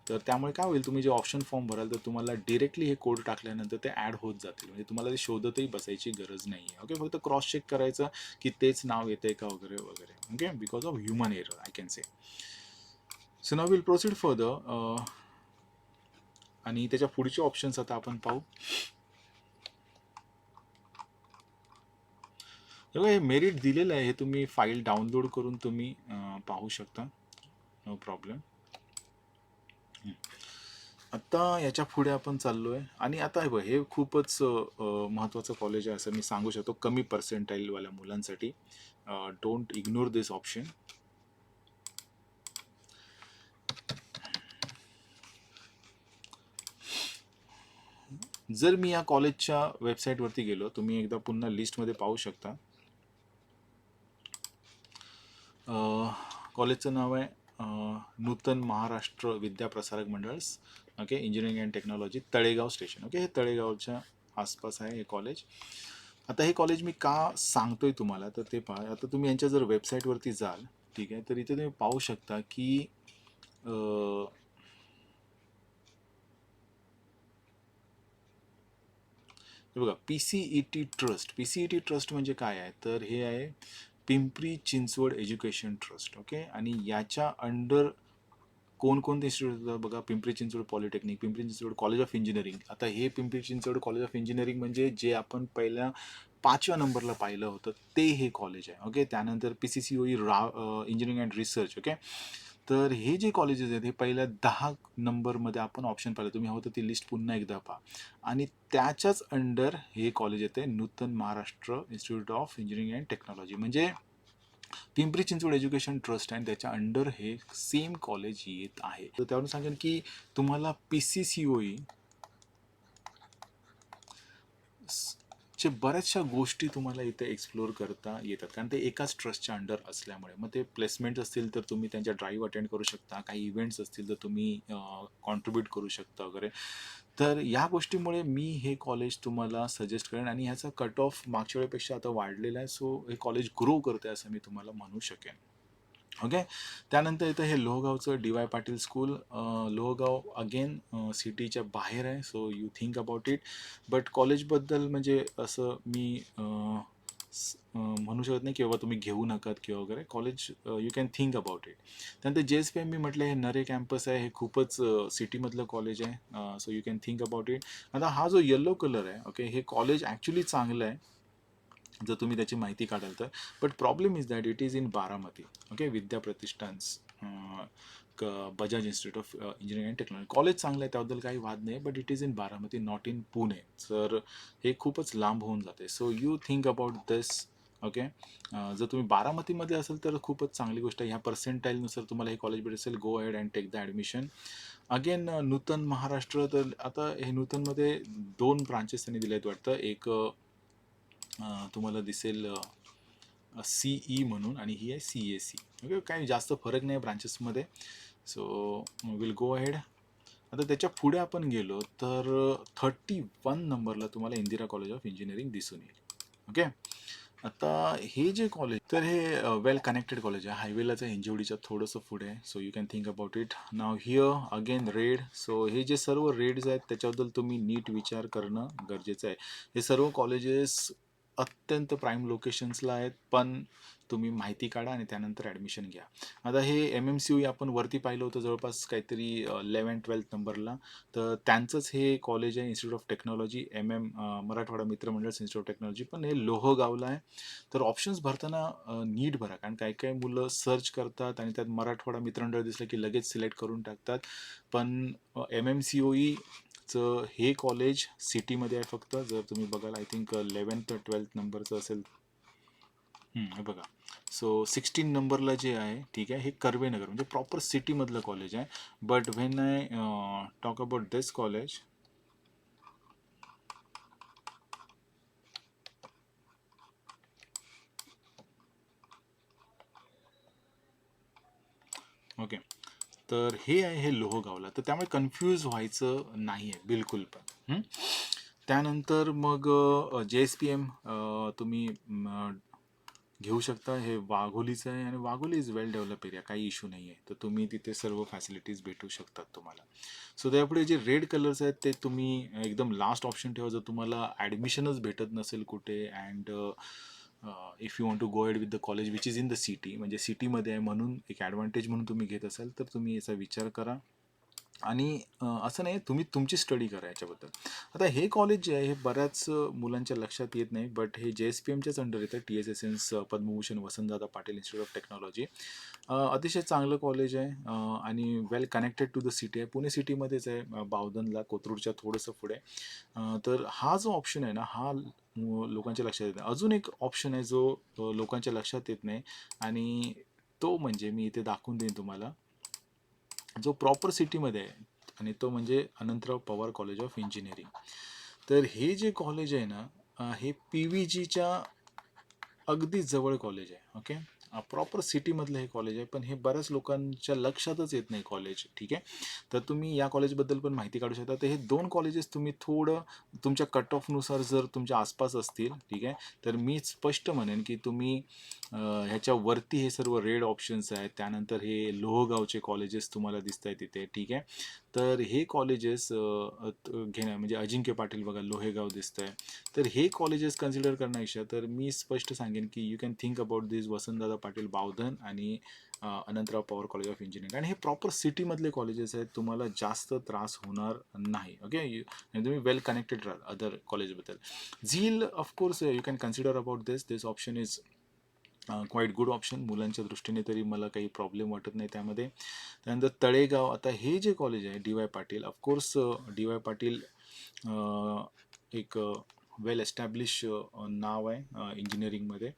तर त्यामुळे काय होईल, तुम्ही जे ऑप्शन फॉर्म भराल तर तुम्हाला डिरेक्टली हे कोड टाकल्यानंतर ते ॲड होत जातील. म्हणजे तुम्हाला ते शोधतही बसायची गरज नाही आहे. ओके, फक्त क्रॉस चेक करायचं की तेच नाव येते का वगैरे वगैरे. Okay, because of human error I can say. So now will proceed further. आणि त्याच्या पुढचे ऑप्शन्स आता आपण पाहू. हे मेरिट दिलेलं आहे, हे तुम्ही फाईल डाउनलोड करून तुम्ही पाहू शकता, नो प्रॉब्लेम. आता याच्या पुढे आपण चाललो आहे. आणि आता हे खूपच महत्त्वाचं कॉलेज आहे असं मी सांगू शकतो कमी पर्सेंटाईलवाल्या मुलांसाठी. Don't ignore this option. जर मी या कॉलेजच्या वेबसाईटवरती गेलो, तुम्ही एकदा पुन्हा लिस्टमध्ये पाहू शकता. कॉलेजचं नाव आहे Nutan Maharashtra Vidyaprasarak Mandal's. Okay, engineering and technology, Talegaon station. Okay, हे तळेगावच्या आसपास आहे हे कॉलेज. आता हे कॉलेज मी का सांगतोय तुम्हाला तर ते पहा. आता तुम्ही यांच्या जर वेबसाईटवरती जाल, ठीक आहे, तर इथे तुम्ही पाहू शकता की हे बघा PCET ट्रस्ट. PCET ट्रस्ट म्हणजे काय आहे तर हे आहे Pimpri Chinchwad education trust. Okay. आणि याच्या अंडर कोणकोणते इन्स्टिट्यूट बघा, Pimpri Chinchwad polytechnic, Pimpri Chinchwad college of engineering. आता हे Pimpri Chinchwad college of engineering म्हणजे जे आपण पहिल्या 5व्या नंबरला पाहिलं होतं ते हे कॉलेज आहे. ओके. त्यानंतर PCCOE engineering and research. Okay. तर हे जे कॉलेजेस आहेत हे पहिल्या 10 नंबरमध्ये आपण ऑप्शन पाहिलं. तुम्ही हवं तर ती लिस्ट पुन्हा एकदा पहा. आणि त्याच्याच अंडर हे कॉलेज येते Nutan Maharashtra institute of engineering and technology. म्हणजे पिंपरी चिंचवड एज्युकेशन ट्रस्ट आहे त्याच्या अंडर हे सेम कॉलेज येत आहे. तर त्यावरून सांगेन की तुम्हाला PCCOE चे बऱ्याचशा गोष्टी तुम्हाला इथे एक्सप्लोअर करता येतात कारण ते एकाच ट्रस्टच्या अंडर असल्यामुळे. मग ते प्लेसमेंट असतील तर तुम्ही त्यांच्या ड्राईव्ह अटेंड करू शकता, काही इव्हेंट्स असतील तर तुम्ही कॉन्ट्रीब्यूट करू शकता वगैरे. तर या गोष्टीमुळे मी हे कॉलेज तुम्हाला सजेस्ट करेन. आणि ह्याचा कट ऑफ मागच्या वेळेपेक्षा आता वाढलेला आहे. सो हे कॉलेज ग्रो करते असं मी तुम्हाला म्हणू शकेन. ओके. त्यानंतर इथं हे लोहगावचं DY Patil school. Lohgaon again सिटीच्या बाहेर आहे. So you think about it. But कॉलेजबद्दल म्हणजे असं मी म्हणू शकत नाही की बाबा तुम्ही घेऊ नकात किंवा वगैरे. College you can think about it. त्यानंतर JSPM मी म्हटलं हे नरे कॅम्पस आहे, हे खूपच सिटीमधलं कॉलेज आहे. So you can think about it. आता हा जो येलो कलर आहे, ओके, हे कॉलेज ॲक्च्युली चांगलं आहे जर तुम्ही त्याची माहिती काढाल तर. But problem is that it is in Baramati. Okay, Vidya Pratishthan's Bajaj institute of engineering and technology. College चांगलं आहे त्याबद्दल काही वाद नाही, but it is in Baramati, not in Pune. तर हे खूपच लांब होऊन जाते. So you think about this. Okay. जर तुम्ही बारामतीमध्ये असेल तर खूपच चांगली गोष्ट आहे. ह्या पर्सेंटाईलनुसार तुम्हाला हे कॉलेज भेटेल. असेल go ahead and take the admission. Again Nutan Maharashtra. तर आता हे नूतनमध्ये 2 ब्रांचेस त्यांनी दिले आहेत वाटतं. एक तुम्हाला दिसेल CE म्हणून आणि ही आहे CAC. ओके, काही जास्त फरक नाही ब्रांचेसमध्ये. So will go ahead. आता त्याच्या पुढे आपण गेलो तर 31 नंबरला तुम्हाला इंदिरा कॉलेज ऑफ इंजिनिअरिंग दिसून येईल. ओके. आता हे जे कॉलेज, तर हे वेल कनेक्टेड कॉलेज आहे. हायवेलाच आहे, हिंजवडीच्या थोडंसं पुढे आहे. So you can think about it. Now here again red. So हे जे सर्व रेड्स आहेत त्याच्याबद्दल तुम्ही नीट विचार करणं गरजेचं आहे. हे सर्व कॉलेजेस अत्यंत प्राईम लोकेशन्सला आहेत, पण तुम्ही माहिती काढा आणि त्यानंतर ॲडमिशन घ्या. आता हे MMCU आपण वरती पाहिलं होतं जवळपास काहीतरी 11-12 नंबरला. तर त्यांचंच हे कॉलेज आहे, इन्स्टिट्यूट ऑफ टेक्नॉलॉजी मराठवाडा मित्र मंडळ इन्स्टिट्यूट ऑफ टेक्नॉलॉजी, पण हे लोहगावला आहे. तर ऑप्शन्स भरताना नीट भरा, कारण काही काही मुलं सर्च करतात आणि त्यात मराठवाडा मित्रमंडळ दिसलं की लगेच सिलेक्ट करून टाकतात. पण MMCOE चं हे कॉलेज सिटीमध्ये आहे फक्त. जर तुम्ही बघाल, आय थिंक 11th-12th नंबरचं असेल. हे बघा. सो 16 नंबरला जे आहे, ठीक आहे, हे कर्वेनगर म्हणजे प्रॉपर सिटीमधलं कॉलेज आहे. But when I talk about this college, okay, तर हे आहे, हे लोहगावला. तर त्यामुळे कन्फ्यूज व्हायचं नाही आहे बिलकुल पण. त्यानंतर मग JSPM तुम्ही घेऊ शकता. हे वाघोलीचं आहे आणि Wagholi is well develop area, काही इश्यू नाही आहे. तर तुम्ही तिथे सर्व फॅसिलिटीज भेटू शकतात तुम्हाला. सो त्यापुढे जे रेड कलर्स आहेत ते तुम्ही एकदम लास्ट ऑप्शन ठेवा, जर तुम्हाला ॲडमिशनच भेटत नसेल कुठे. And if you want to go ahead with the college which is in the city, म्हणजे सिटीमध्ये आहे म्हणून एक ॲडव्हान्टेज म्हणून तुम्ही घेत असाल, तर तुम्ही याचा विचार करा. आणि असं नाही, तुम्ही तुमची स्टडी करा याच्याबद्दल. आता हे कॉलेज जे आहे हे बऱ्याच मुलांच्या लक्षात येत नाही, बट हे JSPMच्याच अंडर येतं. TSSN Padma Bhushan Vasantdada Patil institute of technology. अतिशय चांगलं कॉलेज आहे आणि वेल कनेक्टेड टू द सिटी आहे. पुणे सिटीमध्येच आहे, बावधनला, कोथरूडच्या थोडंसं पुढे. तर हा जो ऑप्शन आहे ना, हा लोकांच्या लक्षात येत नाही. अजून एक ऑप्शन आहे जो लोकांच्या लक्षात येत नाही, आणि तो म्हणजे मी इथे दाखवून देईन तुम्हाला, जो प्रॉपर सिटीमध्ये आहे, आणि तो म्हणजे Anantrao Pawar college of engineering. तर हे जे कॉलेज आहे ना, हे PVGच्या अगदी जवळ कॉलेज आहे. ओके. प्रॉपर सिटीमधलं हे कॉलेज आहे, पण हे बऱ्याच लोकांच्या लक्षातच येत नाही कॉलेज. ठीक आहे. तर तुम्ही या कॉलेजबद्दल पण माहिती काढू शकता. तर हे दोन कॉलेजेस तुम्ही थोडं तुमच्या कट ऑफनुसार जर तुमच्या आसपास असतील, ठीक आहे, तर मी स्पष्ट म्हणेन की तुम्ही ह्याच्यावरती हे सर्व रेड ऑप्शन्स आहेत. त्यानंतर हे लोहगावचे कॉलेजेस तुम्हाला दिसत आहेत तिथे. ठीक आहे. तर हे कॉलेजेस घेण्या म्हणजे अजिंक्य पाटील बघा, लोहेगाव दिसत आहे. तर हे कॉलेजेस कन्सिडर करण्यापेक्षा तर मी स्पष्ट सांगेन की यू कॅन थिंक अबाउट दिस वसंतदादा पाटील बावधन आणि Anantrao Pawar college of engineering. आणि हे प्रॉपर सिटीमधले कॉलेजेस आहेत, तुम्हाला जास्त त्रास होणार नाही. ओके. आणि तुम्ही वेल कनेक्टेड राहाल अदर कॉलेजबद्दल. झील of course you can consider about this option is quite good option. मुलांच्या दृष्टीने तरी मला काही प्रॉब्लेम वाटत नाही त्यामध्ये. त्यानंतर तळेगाव. आता हे जे कॉलेज आहे DY Patil, of course DY Patil एक वेल एस्टॅब्लिश नाव आहे इंजिनिअरिंगमध्ये.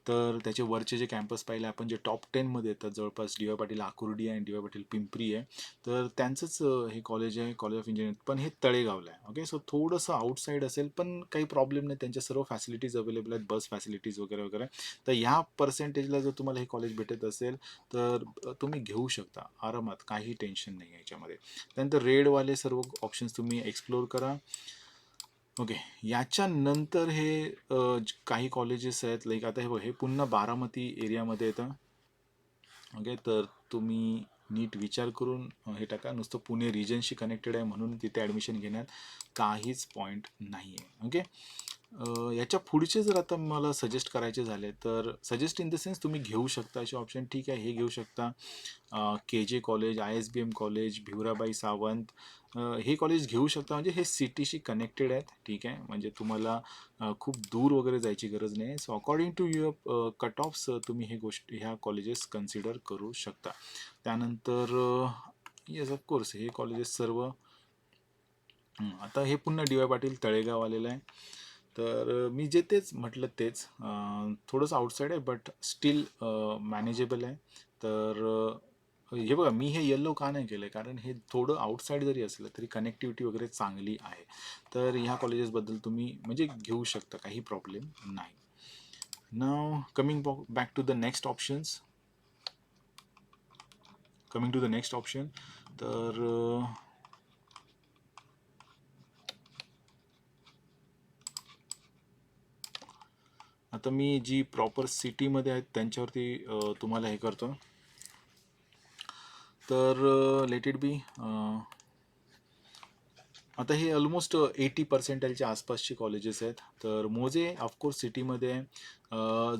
तर त्याचे वरचे जे कॅम्पस पाहिले आपण, जे टॉप 10मध्ये येतात जवळपास, DY पाटील आकुर्डी आहे आणि DY पाटील पिंपरी आहे. तर त्यांचंच हे कॉलेज आहे, कॉलेज ऑफ इंजिनिअरिंग, पण हे तळेगावला आहे. ओके. सो थोडंसं आउटसाईड असेल, पण काही प्रॉब्लेम नाही, त्यांच्या सर्व फॅसिलिटीज अवेलेबल आहेत, बस फॅसिलिटीज वगैरे वगैरे. तर ह्या पर्सेंटेजला जर तुम्हाला हे कॉलेज भेटत असेल तर तुम्ही घेऊ शकता आरामात, काही टेन्शन नाही आहे याच्यामध्ये. त्यानंतर रेडवाले सर्व ऑप्शन्स तुम्ही एक्सप्लोर करा. ओके. याच्यानंतर हे काही कॉलेजेस आहेत, लाईक आता हे बघ, हे पुन्हा बारामती एरियामध्ये येतं. ओके. तर तुम्ही नीट विचार करून हे टाका. नुसतं पुणे रिजनशी कनेक्टेड आहे म्हणून तिथे ॲडमिशन घेण्यात काहीच पॉईंट नाही आहे. ओके. याच्या पुढचे जर आता मला सजेस्ट करायचे झाले, तर सजेस्ट इन द सेन्स तुम्ही घेऊ शकता असे ऑप्शन. ठीक आहे, हे घेऊ शकता. KJ college, ISBM college, Bhivrabai Sawant, हे कॉलेज घेऊ शकता. म्हणजे हे सिटीशी कनेक्टेड आहेत. ठीक आहे, म्हणजे तुम्हाला खूप दूर वगैरे जायची गरज नाही. So according to your cut offs तुम्ही ह्या कॉलेजेस कन्सिडर करू शकता. त्यानंतर येस ऑफकोर्स हे कॉलेजेस सर्व. आता हे पुन्हा DY पाटील तळेगाव आलेलं आहे. तर मी जे तेच म्हटलं तेच, थोडंसं आउटसाईड आहे बट स्टील मॅनेजेबल आहे. तर हे बघा, मी हे येल्लो का नाही केलं आहे, कारण हे थोडं आउटसाईड जरी असलं तरी कनेक्टिव्हिटी वगैरे चांगली आहे. तर ह्या कॉलेजेसबद्दल तुम्ही म्हणजे घेऊ शकता, काही प्रॉब्लेम नाही. Now coming back to the next options. Coming to the next option. तर आता मी जी प्रॉपर सिटीमध्ये आहेत त्यांच्यावरती तुम्हाला हे करतो. तर लेट इट बी. आता हे ऑलमोस्ट 80% आसपासची कॉलेजेस आहेत. तर मोजे ऑफकोर्स सिटीमध्ये आहे.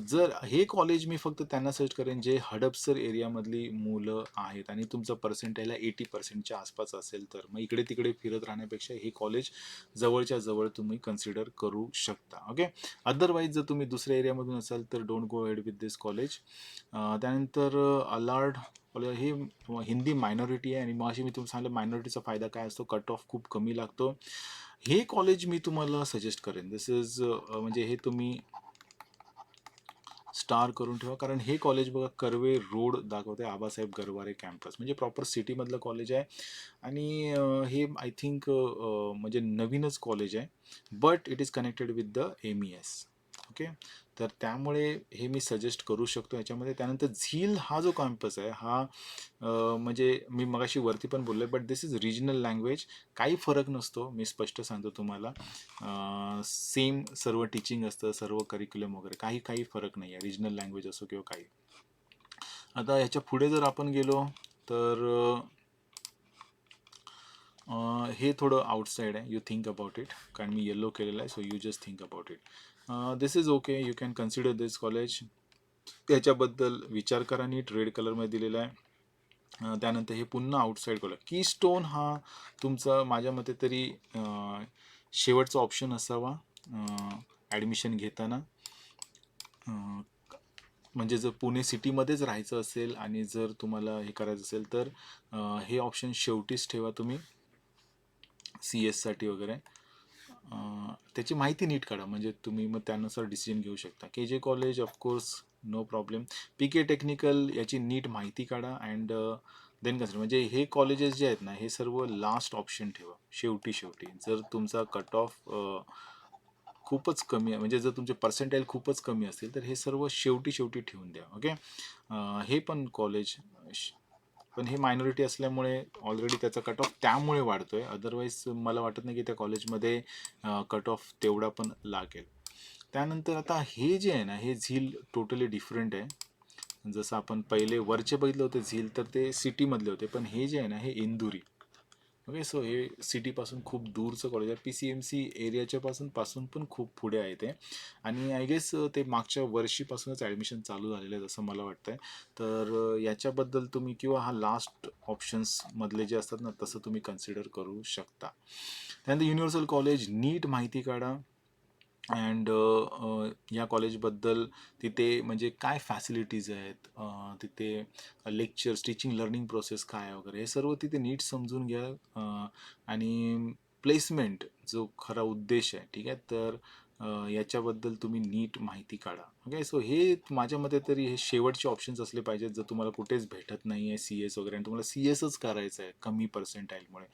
जर हे कॉलेज मी फक्त त्यांना सजेस्ट करेन जे हडपसर एरियामधली मुलं आहेत आणि तुमचं पर्सेंटाईल 80% आसपास असेल, तर मग इकडे तिकडे फिरत राहण्यापेक्षा हे कॉलेज जवळच्या जवळ तुम्ही कन्सिडर करू शकता. ओके. अदरवाईज जर तुम्ही दुसऱ्या एरियामधून असाल तर don't go ahead with this college. त्यानंतर अलार्ड कॉलेज हे हिंदी मायनॉरिटी आहे आणि मग अशी मी तुम्हाला सांगितलं मायनॉरिटीचा फायदा काय असतो, कट ऑफ खूप कमी लागतो. हे कॉलेज मी तुम्हाला सजेस्ट करेन. दिस इज म्हणजे हे तुम्ही स्टार करून ठेवा, कारण हे कॉलेज बघा कर्वे रोड दाखवते, आबासाहेब गरवारे कॅम्पस, म्हणजे प्रॉपर सिटीमधलं कॉलेज आहे. आणि हे आय थिंक म्हणजे नवीनच कॉलेज आहे, but it is connected with the MES. Okay. तर त्यामुळे हे मी सजेस्ट करू शकतो याच्यामध्ये. त्यानंतर झील हा जो कॅम्पस आहे हा म्हणजे मी मगाशी वरती पण बोललो, but this is regional language. काही फरक नसतो, मी स्पष्ट सांगतो तुम्हाला. सेम सर्व टीचिंग असतं, सर्व करिक्युलम वगैरे, काही काही फरक नाही आहे, रिजनल लँग्वेज असो किंवा काही. आता याच्या पुढे जर आपण गेलो तर हे थोडं आउटसाईड आहे. यू थिंक अबाउट इट, कारण मी येलो केलेलं आहे, so you just think about it. This is okay, you can consider this college. त्याच्याबद्दल विचार करा नीट. रेड कलरमध्ये दिलेला आहे. त्यानंतर हे पुन्हा आउटसाईड कॉलेज. कीस्टोन हा तुमचा माझ्या मते तरी शेवटचा ऑप्शन असावा ॲडमिशन घेताना. म्हणजे जर पुणे सिटीमध्येच राहायचं असेल आणि जर तुम्हाला हे करायचं असेल तर हे ऑप्शन शेवटीच ठेवा तुम्ही CS साठी वगैरे. त्याची माहिती नीट काढा, म्हणजे तुम्ही मग त्यानुसार डिसिजन घेऊ शकता. KJ college of course no problem. PK technical याची नीट माहिती काढा अँड देन कन्सिडर. म्हणजे हे कॉलेजेस जे आहेत ना, हे सर्व लास्ट ऑप्शन ठेवा शेवटी शेवटी. जर तुमचा कट ऑफ खूपच कमी आहे, म्हणजे जर तुमचे पर्सेंटाईल खूपच कमी असतील तर हे सर्व शेवटी शेवटी ठेवून द्या. ओके. हे पण कॉलेज, पण हे मायनॉरिटी असल्यामुळे ऑलरेडी त्याचा कट ऑफ त्यामुळे वाढतोय. अदरवाईज मला वाटत नाही की त्या कॉलेजमध्ये कट ऑफ तेवढा पण लागेल. त्यानंतर आता हे जे आहे ना, हे झील टोटली डिफरंट आहे. जसं आपण पहिले वरचे बघितले होते झील, तर ते सिटीमधले होते, पण हे जे आहे ना, हे इंदुरी. ओके. सो हे सिटीपासून खूप दूरचं कॉलेज आहे. PCMC एरियाच्या पासून पण खूप पुढे आहे ते. आणि आय गेस ते मागच्या वर्षीपासूनच ॲडमिशन चालू झालेलं आहे असं मला वाटतंय. तर याच्याबद्दल तुम्ही किंवा हा लास्ट ऑप्शन्समधले जे असतात ना, तसं तुम्ही कन्सिडर करू शकता. त्यानंतर युनिव्हर्सल कॉलेज, नीट माहिती काढा. अँड या कॉलेजबद्दल तिथे म्हणजे काय फॅसिलिटीज आहेत, तिथे लेक्चर्स, टीचिंग लर्निंग प्रोसेस काय आहे वगैरे, हे सर्व तिथे नीट समजून घ्या. आणि प्लेसमेंट जो खरा उद्देश आहे, ठीक आहे, तर याच्याबद्दल तुम्ही नीट माहिती काढा. ओके. सो हे माझ्या मते तरी हे शेवटचे ऑप्शन्स असले पाहिजेत जर तुम्हाला कुठेच भेटत नाही आहे CS वगैरे आणि तुम्हाला CSच करायचं आहे कमी पर्सेंटाईलमुळे.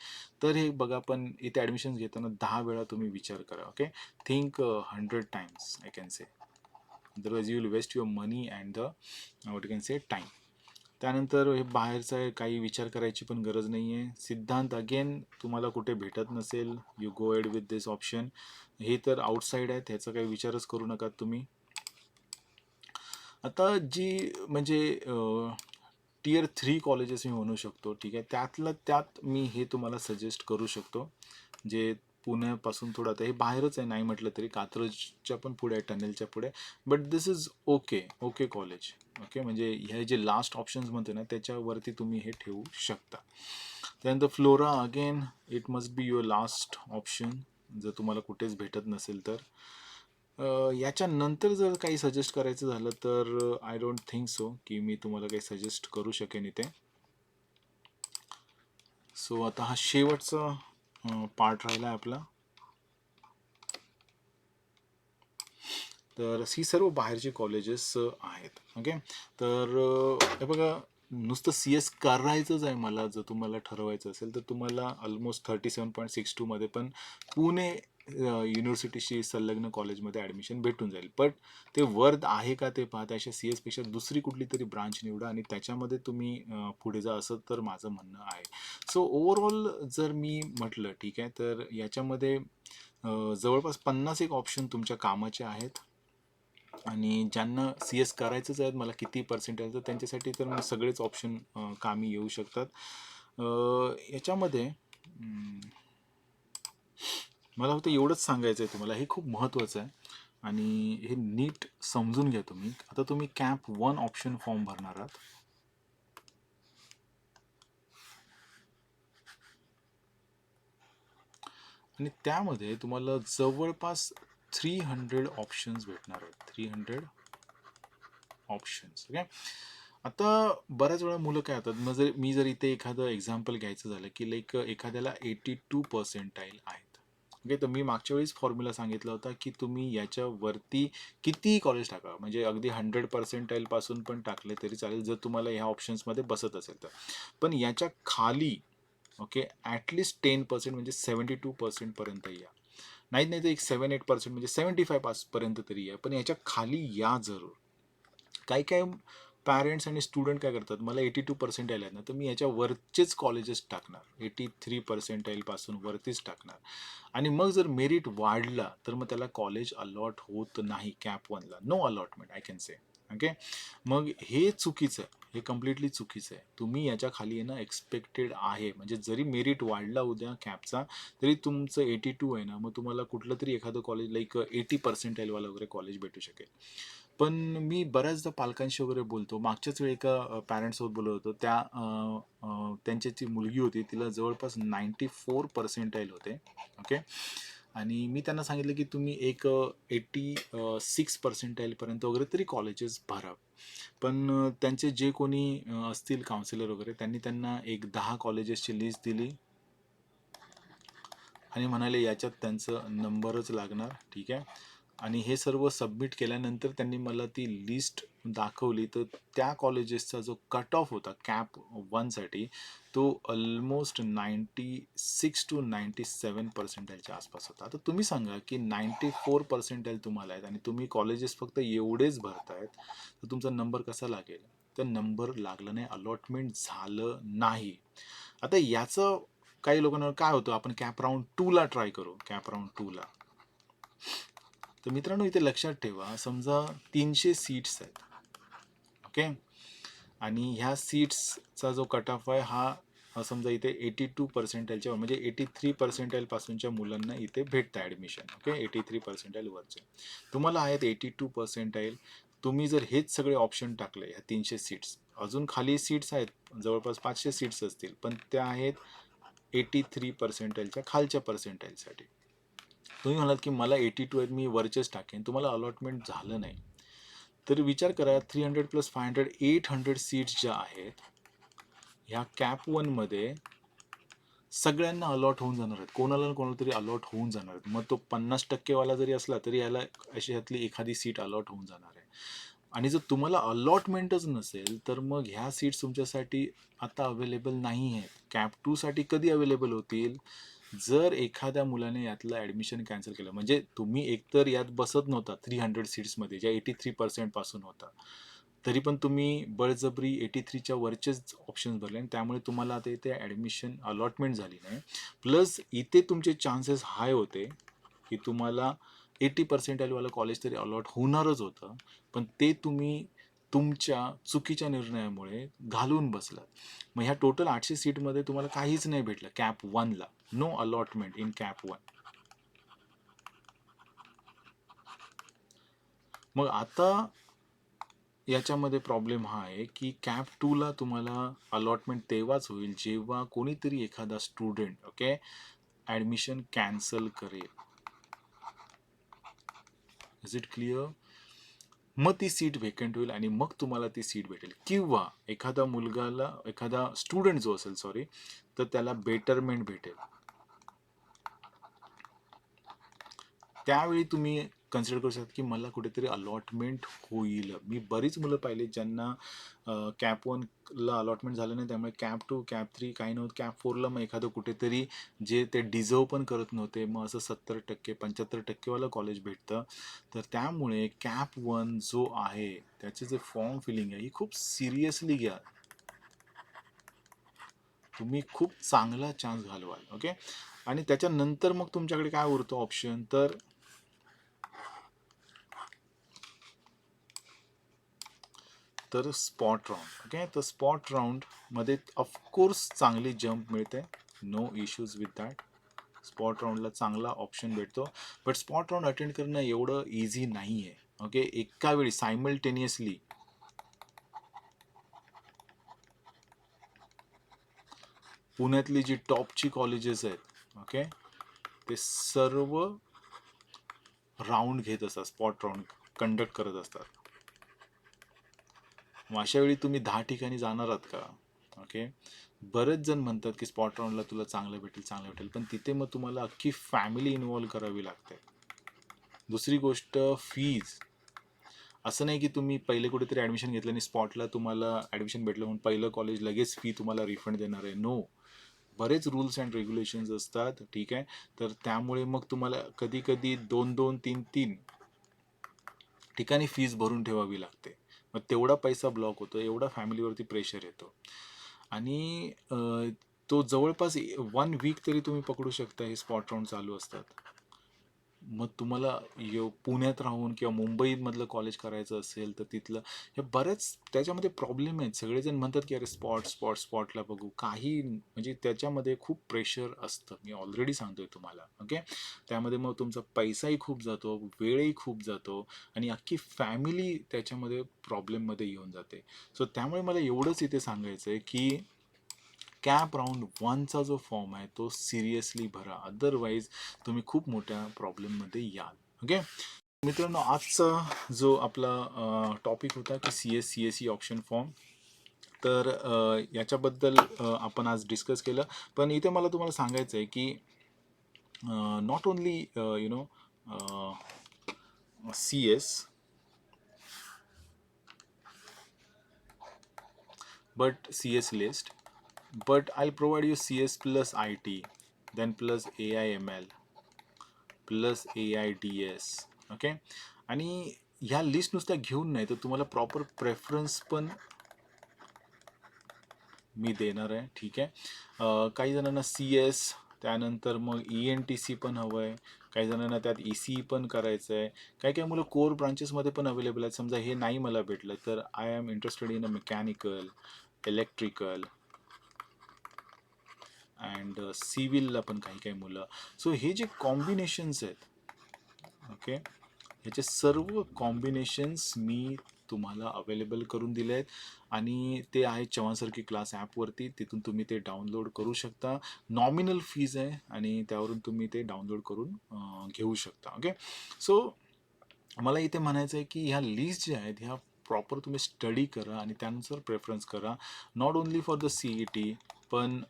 तर हे बघा, पण इथे ॲडमिशन घेताना 10 वेळा तुम्ही विचार करा. Okay. Think 100 times I can say, otherwise you will waste your money and the what can say time. त्यानंतर हे बाहेरचा आहे, काही विचार करायची पण गरज नाही आहे. सिद्धांत अगेन तुम्हाला कुठे भेटत नसेल, you go ahead with this option. हे तर आउटसाईड आहे, त्याचा काही विचारच करू नका तुम्ही. आता जी म्हणजे Tier 3 कॉलेजेस मी म्हणू शकतो, ठीक आहे, त्यातलं त्यात मी हे तुम्हाला सजेस्ट करू शकतो, जे पुण्यापासून थोडं, आता हे बाहेरच आहे नाही म्हटलं तरी, कात्रजच्या पण पुढे आहे, टनेलच्या पुढे, but this is okay. Okay college. Okay. म्हणजे हे जे लास्ट ऑप्शन्स म्हणते ना, त्याच्यावरती तुम्ही हे ठेवू शकता. त्यानंतर flora again, it must be your last option जर तुम्हाला कुठेच भेटत नसेल तर. याच्यानंतर जर काही सजेस्ट करायचं झालं तर आय डोंट थिंक सो की मी तुम्हाला काही सजेस्ट करू शकेन इथे. सो आता हा शेवटचा पार्ट राहिला आहे आपला. तर ही सर्व बाहेरची कॉलेजेस आहेत. ओके. तर हे बघा, नुसतं CS करायचंच आहे मला, जर तुम्हाला ठरवायचं असेल तर तुम्हाला ऑलमोस्ट 37.62 मध्ये पण पुणे युनिव्हर्सिटीशी संलग्न कॉलेजमध्ये ॲडमिशन भेटून जाईल. बट ते वर्थ आहे का ते पहा. त्याच्या CS पेक्षा दुसरी कुठली तरी ब्रांच निवडा आणि त्याच्यामध्ये तुम्ही पुढे जा, असं तर माझं म्हणणं आहे. सो ओव्हरऑल जर मी म्हटलं, ठीक आहे, तर याच्यामध्ये जवळपास 50 एक ऑप्शन तुमच्या कामाचे आहेत. आणि ज्यांना CS करायचंच आहे, मला किती पर्सेंटेज तर त्यांच्यासाठी तर मग सगळेच ऑप्शन कामी येऊ शकतात. याच्यामध्ये मला फक्त एवढंच सांगायचं आहे तुम्हाला, हे खूप महत्त्वाचं आहे आणि हे नीट समजून घ्या तुम्ही. आता तुम्ही कॅम्प 1 ऑप्शन फॉर्म भरणार आहात. आणि त्यामध्ये तुम्हाला जवळपास 300 ऑप्शन्स भेटणार आहेत. 300 ऑप्शन्स. ओके. आता बऱ्याच वेळा मुलं काय होतात, मग मी जर इथे एखादं एक्झाम्पल घ्यायचं झालं की लाईक एखाद्याला 82% आहेत. ओके. तर मी मागच्या वेळेस फॉर्म्युला सांगितला होता की तुम्ही याच्यावरती कितीही कॉलेज टाका, म्हणजे अगदी 100% पासून पण टाकले तरी चालेल जर तुम्हाला ह्या ऑप्शन्समध्ये बसत असेल तर. पण याच्या खाली ओके ॲटलिस्ट 10% म्हणजे 72% पर्यंत या. नाही तर एक 7-8% म्हणजे 75 पर्यंत तरी या, पण याच्या खाली या जरूर. काही काही पॅरेंट्स आणि स्टुडंट काय करतात, मला 82% आहेत ना, तर मी याच्या वरचेच कॉलेजेस टाकणार, 83% पासून वरतीच टाकणार. आणि मग जर मेरिट वाढला तर मग त्याला कॉलेज अलॉट होत नाही. कॅप 1ला no allotment I can say. Okay. मग हे चुकीचं आहे, हे कम्प्लिटली चुकीचं आहे. तुम्ही याच्या खाली आहे ना एक्सपेक्टेड आहे, म्हणजे जरी मेरिट वाढला उद्या कॅपचा तरी तुमचं 82 आहे ना, मग तुम्हाला कुठलं तरी एखादं कॉलेज लाईक 80% वगैरे कॉलेज भेटू शकेल. पण मी बऱ्याचदा पालकांशी वगैरे बोलतो. मागच्याच वेळी एका पॅरेंट्ससोबत बोलत होतो. त्यांची जी मुलगी होती तिला जवळपास 94% होते. ओके. आणि मी त्यांना सांगितलं की तुम्ही एक 86% वगैरे तरी कॉलेजेस भरा. पण त्यांचे जे कोणी असतील काउन्सिलर वगैरे त्यांनी त्यांना एक 10 कॉलेजेसची लिस्ट दिली आणि म्हणाले याच्यात त्यांचं नंबरच लागणार. ठीक आहे. आणि हे सर्व सबमिट केल्यानंतर त्यांनी मला ती लिस्ट दाखवली, तर त्या कॉलेजेसचा जो कट ऑफ होता कॅप 1साठी तो ऑलमोस्ट 96 to 97% आसपास होता. आता तुम्ही सांगा की 94% तुम्हाला आहेत आणि तुम्ही कॉलेजेस फक्त एवढेच भरतायत, तर तुमचा नंबर कसा लागेल? तर नंबर लागला नाही, अलॉटमेंट झालं नाही. आता याचं काही लोकांना काय होतं, आपण कॅप राऊंड 2ला ट्राय करू. कॅप राऊंड 2ला तर मित्रांनो इथे लक्षात ठेवा, समजा 300 सीट्स आहेत. ओके. आणि ह्या सीट्सचा जो कट ऑफ आहे हा समजा इथे 82% म्हणजे 83% पासूनच्या मुलांना इथे भेटतं ॲडमिशन. ओके. 83% वरचे तुम्हाला आहेत 82%. तुम्ही जर हेच सगळे ऑप्शन टाकले, ह्या 300 सीट्स, अजून खाली सीट्स आहेत जवळपास 500 सीट्स असतील, पण त्या आहेत 83%च्या खालच्या पर्सेंटाईलसाठी. तुम्ही म्हणाल की मला 82 आहेत, मी वरचेच टाकेन, तुम्हाला अलॉटमेंट झालं नाही. तर विचार करा, 300+500 800 सीट्स ज्या आहेत ह्या कॅप 1मध्ये सगळ्यांना अलॉट होऊन जाणार आहेत. कोणाला ना कोणाला तरी अलॉट होऊन जाणार आहेत. मग तो 50% वाला जरी असला तरी याला अशी ह्यातली एखादी सीट अलॉट होऊन जाणार आहे. आणि जर तुम्हाला अलॉटमेंटच नसेल तर मग ह्या सीट्स तुमच्यासाठी आता अवेलेबल नाही आहेत. कॅप 2साठी कधी अवेलेबल होतील? जर एखाद्या मुलाने यातलं ॲडमिशन कॅन्सल केलं, म्हणजे तुम्ही एकतर यात बसत नव्हता 300 सीट्समध्ये ज्या 83% पासून होता, तरी पण तुम्ही बळजबरी 83च्या वरचेच ऑप्शन भरले आणि त्यामुळे तुम्हाला आता इथे ॲडमिशन अलॉटमेंट झाली नाही. प्लस इथे तुमचे चान्सेस हाय होते की तुम्हाला 80% वालं कॉलेज तरी अलॉट होणारच होतं, पण ते तुम्ही तुमच्या चुकीच्या निर्णयामुळे घालवून बसलात. मग ह्या टोटल 800 सीटमध्ये तुम्हाला काहीच नाही भेटलं कॅप 1ला. No allotment in cap 1. मग आता याच्यामध्ये प्रॉब्लेम हा आहे की कॅप 2ला तुम्हाला अलॉटमेंट तेव्हाच होईल जेव्हा कोणीतरी एखादा स्टुडंट ओके ॲडमिशन कॅन्सल करेल. Is it clear? मग ती सीट व्हेकंट होईल आणि मग तुम्हाला ती सीट भेटेल, किंवा एखादा स्टुडंट जो असेल सॉरी, तर त्याला बेटरमेंट भेटेल. त्यावेळी तुम्ही कन्सिडर करू शकता की मला कुठेतरी अलॉटमेंट होईल. मी बरीच मुलं पाहिली ज्यांना कॅप 1ला अलॉटमेंट झालं नाही, त्यामुळे कॅप 2 कॅप 3 काही नव्हतं, कॅप 4ला मग एखादं कुठेतरी जे ते डिझर्व पण करत नव्हते, मग असं 70% 75% वालं कॉलेज भेटतं. तर त्यामुळे कॅप 1 जो आहे त्याचे जे फॉर्म फिलिंग आहे ही खूप सिरियसली घ्या. तुम्ही खूप चांगला चान्स घालवाल. ओके. आणि त्याच्यानंतर मग तुमच्याकडे काय उरतं ऑप्शन, तर तर स्पॉट राऊंड. ओके, तर स्पॉट राऊंडमध्ये ऑफकोर्स चांगली जंप मिळते, no issues with that. Spot राऊंडला चांगला ऑप्शन भेटतो, बट स्पॉट राऊंड अटेंड करणं एवढं इझी नाही आहे. ओके, एका वेळी सायमल्टेनियसली पुण्यातली जी टॉपची कॉलेजेस आहेत, ओके, ते सर्व राऊंड घेत असतात, स्पॉट राऊंड कंडक्ट करत असतात. मग अशा वेळी तुम्ही 10 ठिकाणी जाणार आहात का? ओके, बरेच जण म्हणतात की स्पॉट राऊंडला तुला चांगलं भेटेल, पण तिथे मग तुम्हाला अख्खी फॅमिली इन्व्हॉल्व करावी लागते. दुसरी गोष्ट फीज. असं नाही की तुम्ही पहिले कुठेतरी ॲडमिशन घेतलं आणि स्पॉटला तुम्हाला ॲडमिशन भेटलं म्हणून पहिलं कॉलेज लगेच फी तुम्हाला रिफंड देणार आहे. नो, बरेच रूल्स अँड रेग्युलेशन्स असतात. ठीक आहे, तर त्यामुळे मग तुम्हाला कधी कधी 2-2, 3-3 ठिकाणी फीज भरून ठेवावी लागते. मग तेवढा पैसा ब्लॉक होतो, एवढा फॅमिलीवरती प्रेशर येतो. आणि तो जवळपास 1 वीक तरी तुम्ही पकडू शकता हे स्पॉट राऊंड चालू असतात. मग तुम्हाला पुण्यात राहून किंवा मुंबईमधलं कॉलेज करायचं असेल तर तिथलं हे बरेच त्याच्यामध्ये प्रॉब्लेम आहेत. सगळेजण म्हणतात की अरे स्पॉटला बघू. काही म्हणजे त्याच्यामध्ये खूप प्रेशर असतं. मी ऑलरेडी सांगतोय तुम्हाला. ओके, त्यामध्ये मग तुमचा पैसाही खूप जातो, वेळही खूप जातो आणि अख्खी फॅमिली त्याच्यामध्ये प्रॉब्लेममध्ये येऊन जाते. सो त्यामुळे मला एवढंच इथे सांगायचं आहे की कॅप राऊंड 1चा जो फॉर्म आहे तो सिरियसली भरा, अदरवाईज तुम्ही खूप मोठ्या प्रॉब्लेममध्ये याल. ओके मित्रांनो, आजचा जो आपला टॉपिक होता की CSE ऑप्शन फॉर्म, तर याच्याबद्दल आपण आज डिस्कस केलं. पण इथे मला तुम्हाला सांगायचं आहे की not only CS but CS list, but I'll provide you CS plus IT, then plus AIML plus AIDS. Okay, आणि ह्या लिस्ट नुसत्या घेऊन नाही तर तुम्हाला प्रॉपर प्रेफरन्स पण मी देणार आहे. ठीक आहे, काही जणांना CS, त्यानंतर मग ENTC पण हवं आहे, काही जणांना त्यात ECE पण करायचं आहे, काही काही मुलं कोर ब्रांचेसमध्ये पण अवेलेबल आहेत. समजा हे नाही मला भेटलं तर I am interested in a mechanical, electrical and सिव्हिलला पण काही काही मुलं. सो हे जे कॉम्बिनेशन्स आहेत, ओके, ह्याचे सर्व कॉम्बिनेशन्स मी तुम्हाला अवेलेबल करून दिले आहेत आणि ते आहे चव्हाण सर की क्लास ॲपवरती. तिथून तुम्ही ते डाउनलोड करू शकता. नॉमिनल फीज आहे आणि त्यावरून तुम्ही ते डाउनलोड करून घेऊ शकता. ओके, सो मला इथे म्हणायचं आहे की ह्या लिस्ट ज्या आहेत ह्या प्रॉपर तुम्ही स्टडी करा आणि त्यानुसार प्रेफरन्स करा. Not only for the CET, पण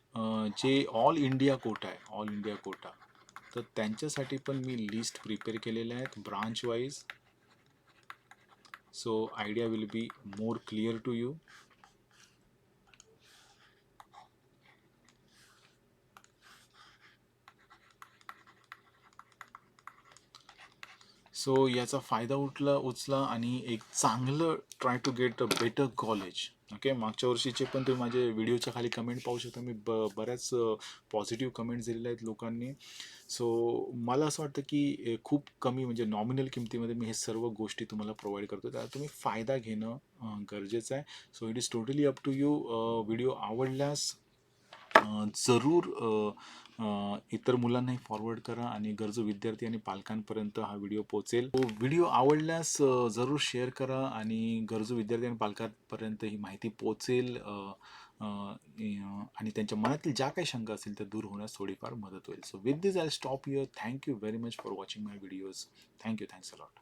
जे ऑल इंडिया कोटा आहे, ऑल इंडिया कोटा, तर त्यांच्यासाठी पण मी लिस्ट प्रिपेअर केलेल्या आहेत branch wise. So idea will be more clear to you. So याचा फायदा उचला आणि एक चांगलं try to get a better college. Okay, मागच्या वर्षीचे पण तुम्ही माझे व्हिडिओच्या खाली कमेंट पाहू शकता. मी बऱ्याच पॉझिटिव्ह कमेंट्स दिलेल्या आहेत लोकांनी. सो मला असं वाटतं की खूप कमी म्हणजे नॉमिनल किमतीमध्ये मी हे सर्व गोष्टी तुम्हाला प्रोव्हाइड करतो, त्याला तुम्ही फायदा घेणं गरजेचं आहे. So it is totally up to you. Video आवडल्यास जरूर इतर मुलांनाही फॉरवर्ड करा आणि गरजू विद्यार्थी आणि पालकांपर्यंत हा व्हिडिओ पोहोचेल. तो व्हिडिओ आवडल्यास जरूर शेअर करा आणि गरजू विद्यार्थी आणि पालकांपर्यंत ही माहिती पोहोचेल आणि त्यांच्या मनातील ज्या काही शंका असतील त्या दूर होण्यास थोडीफार मदत होईल. So with this I stop your. Thank you very much for watching my videos. Thank you, thanks a lot.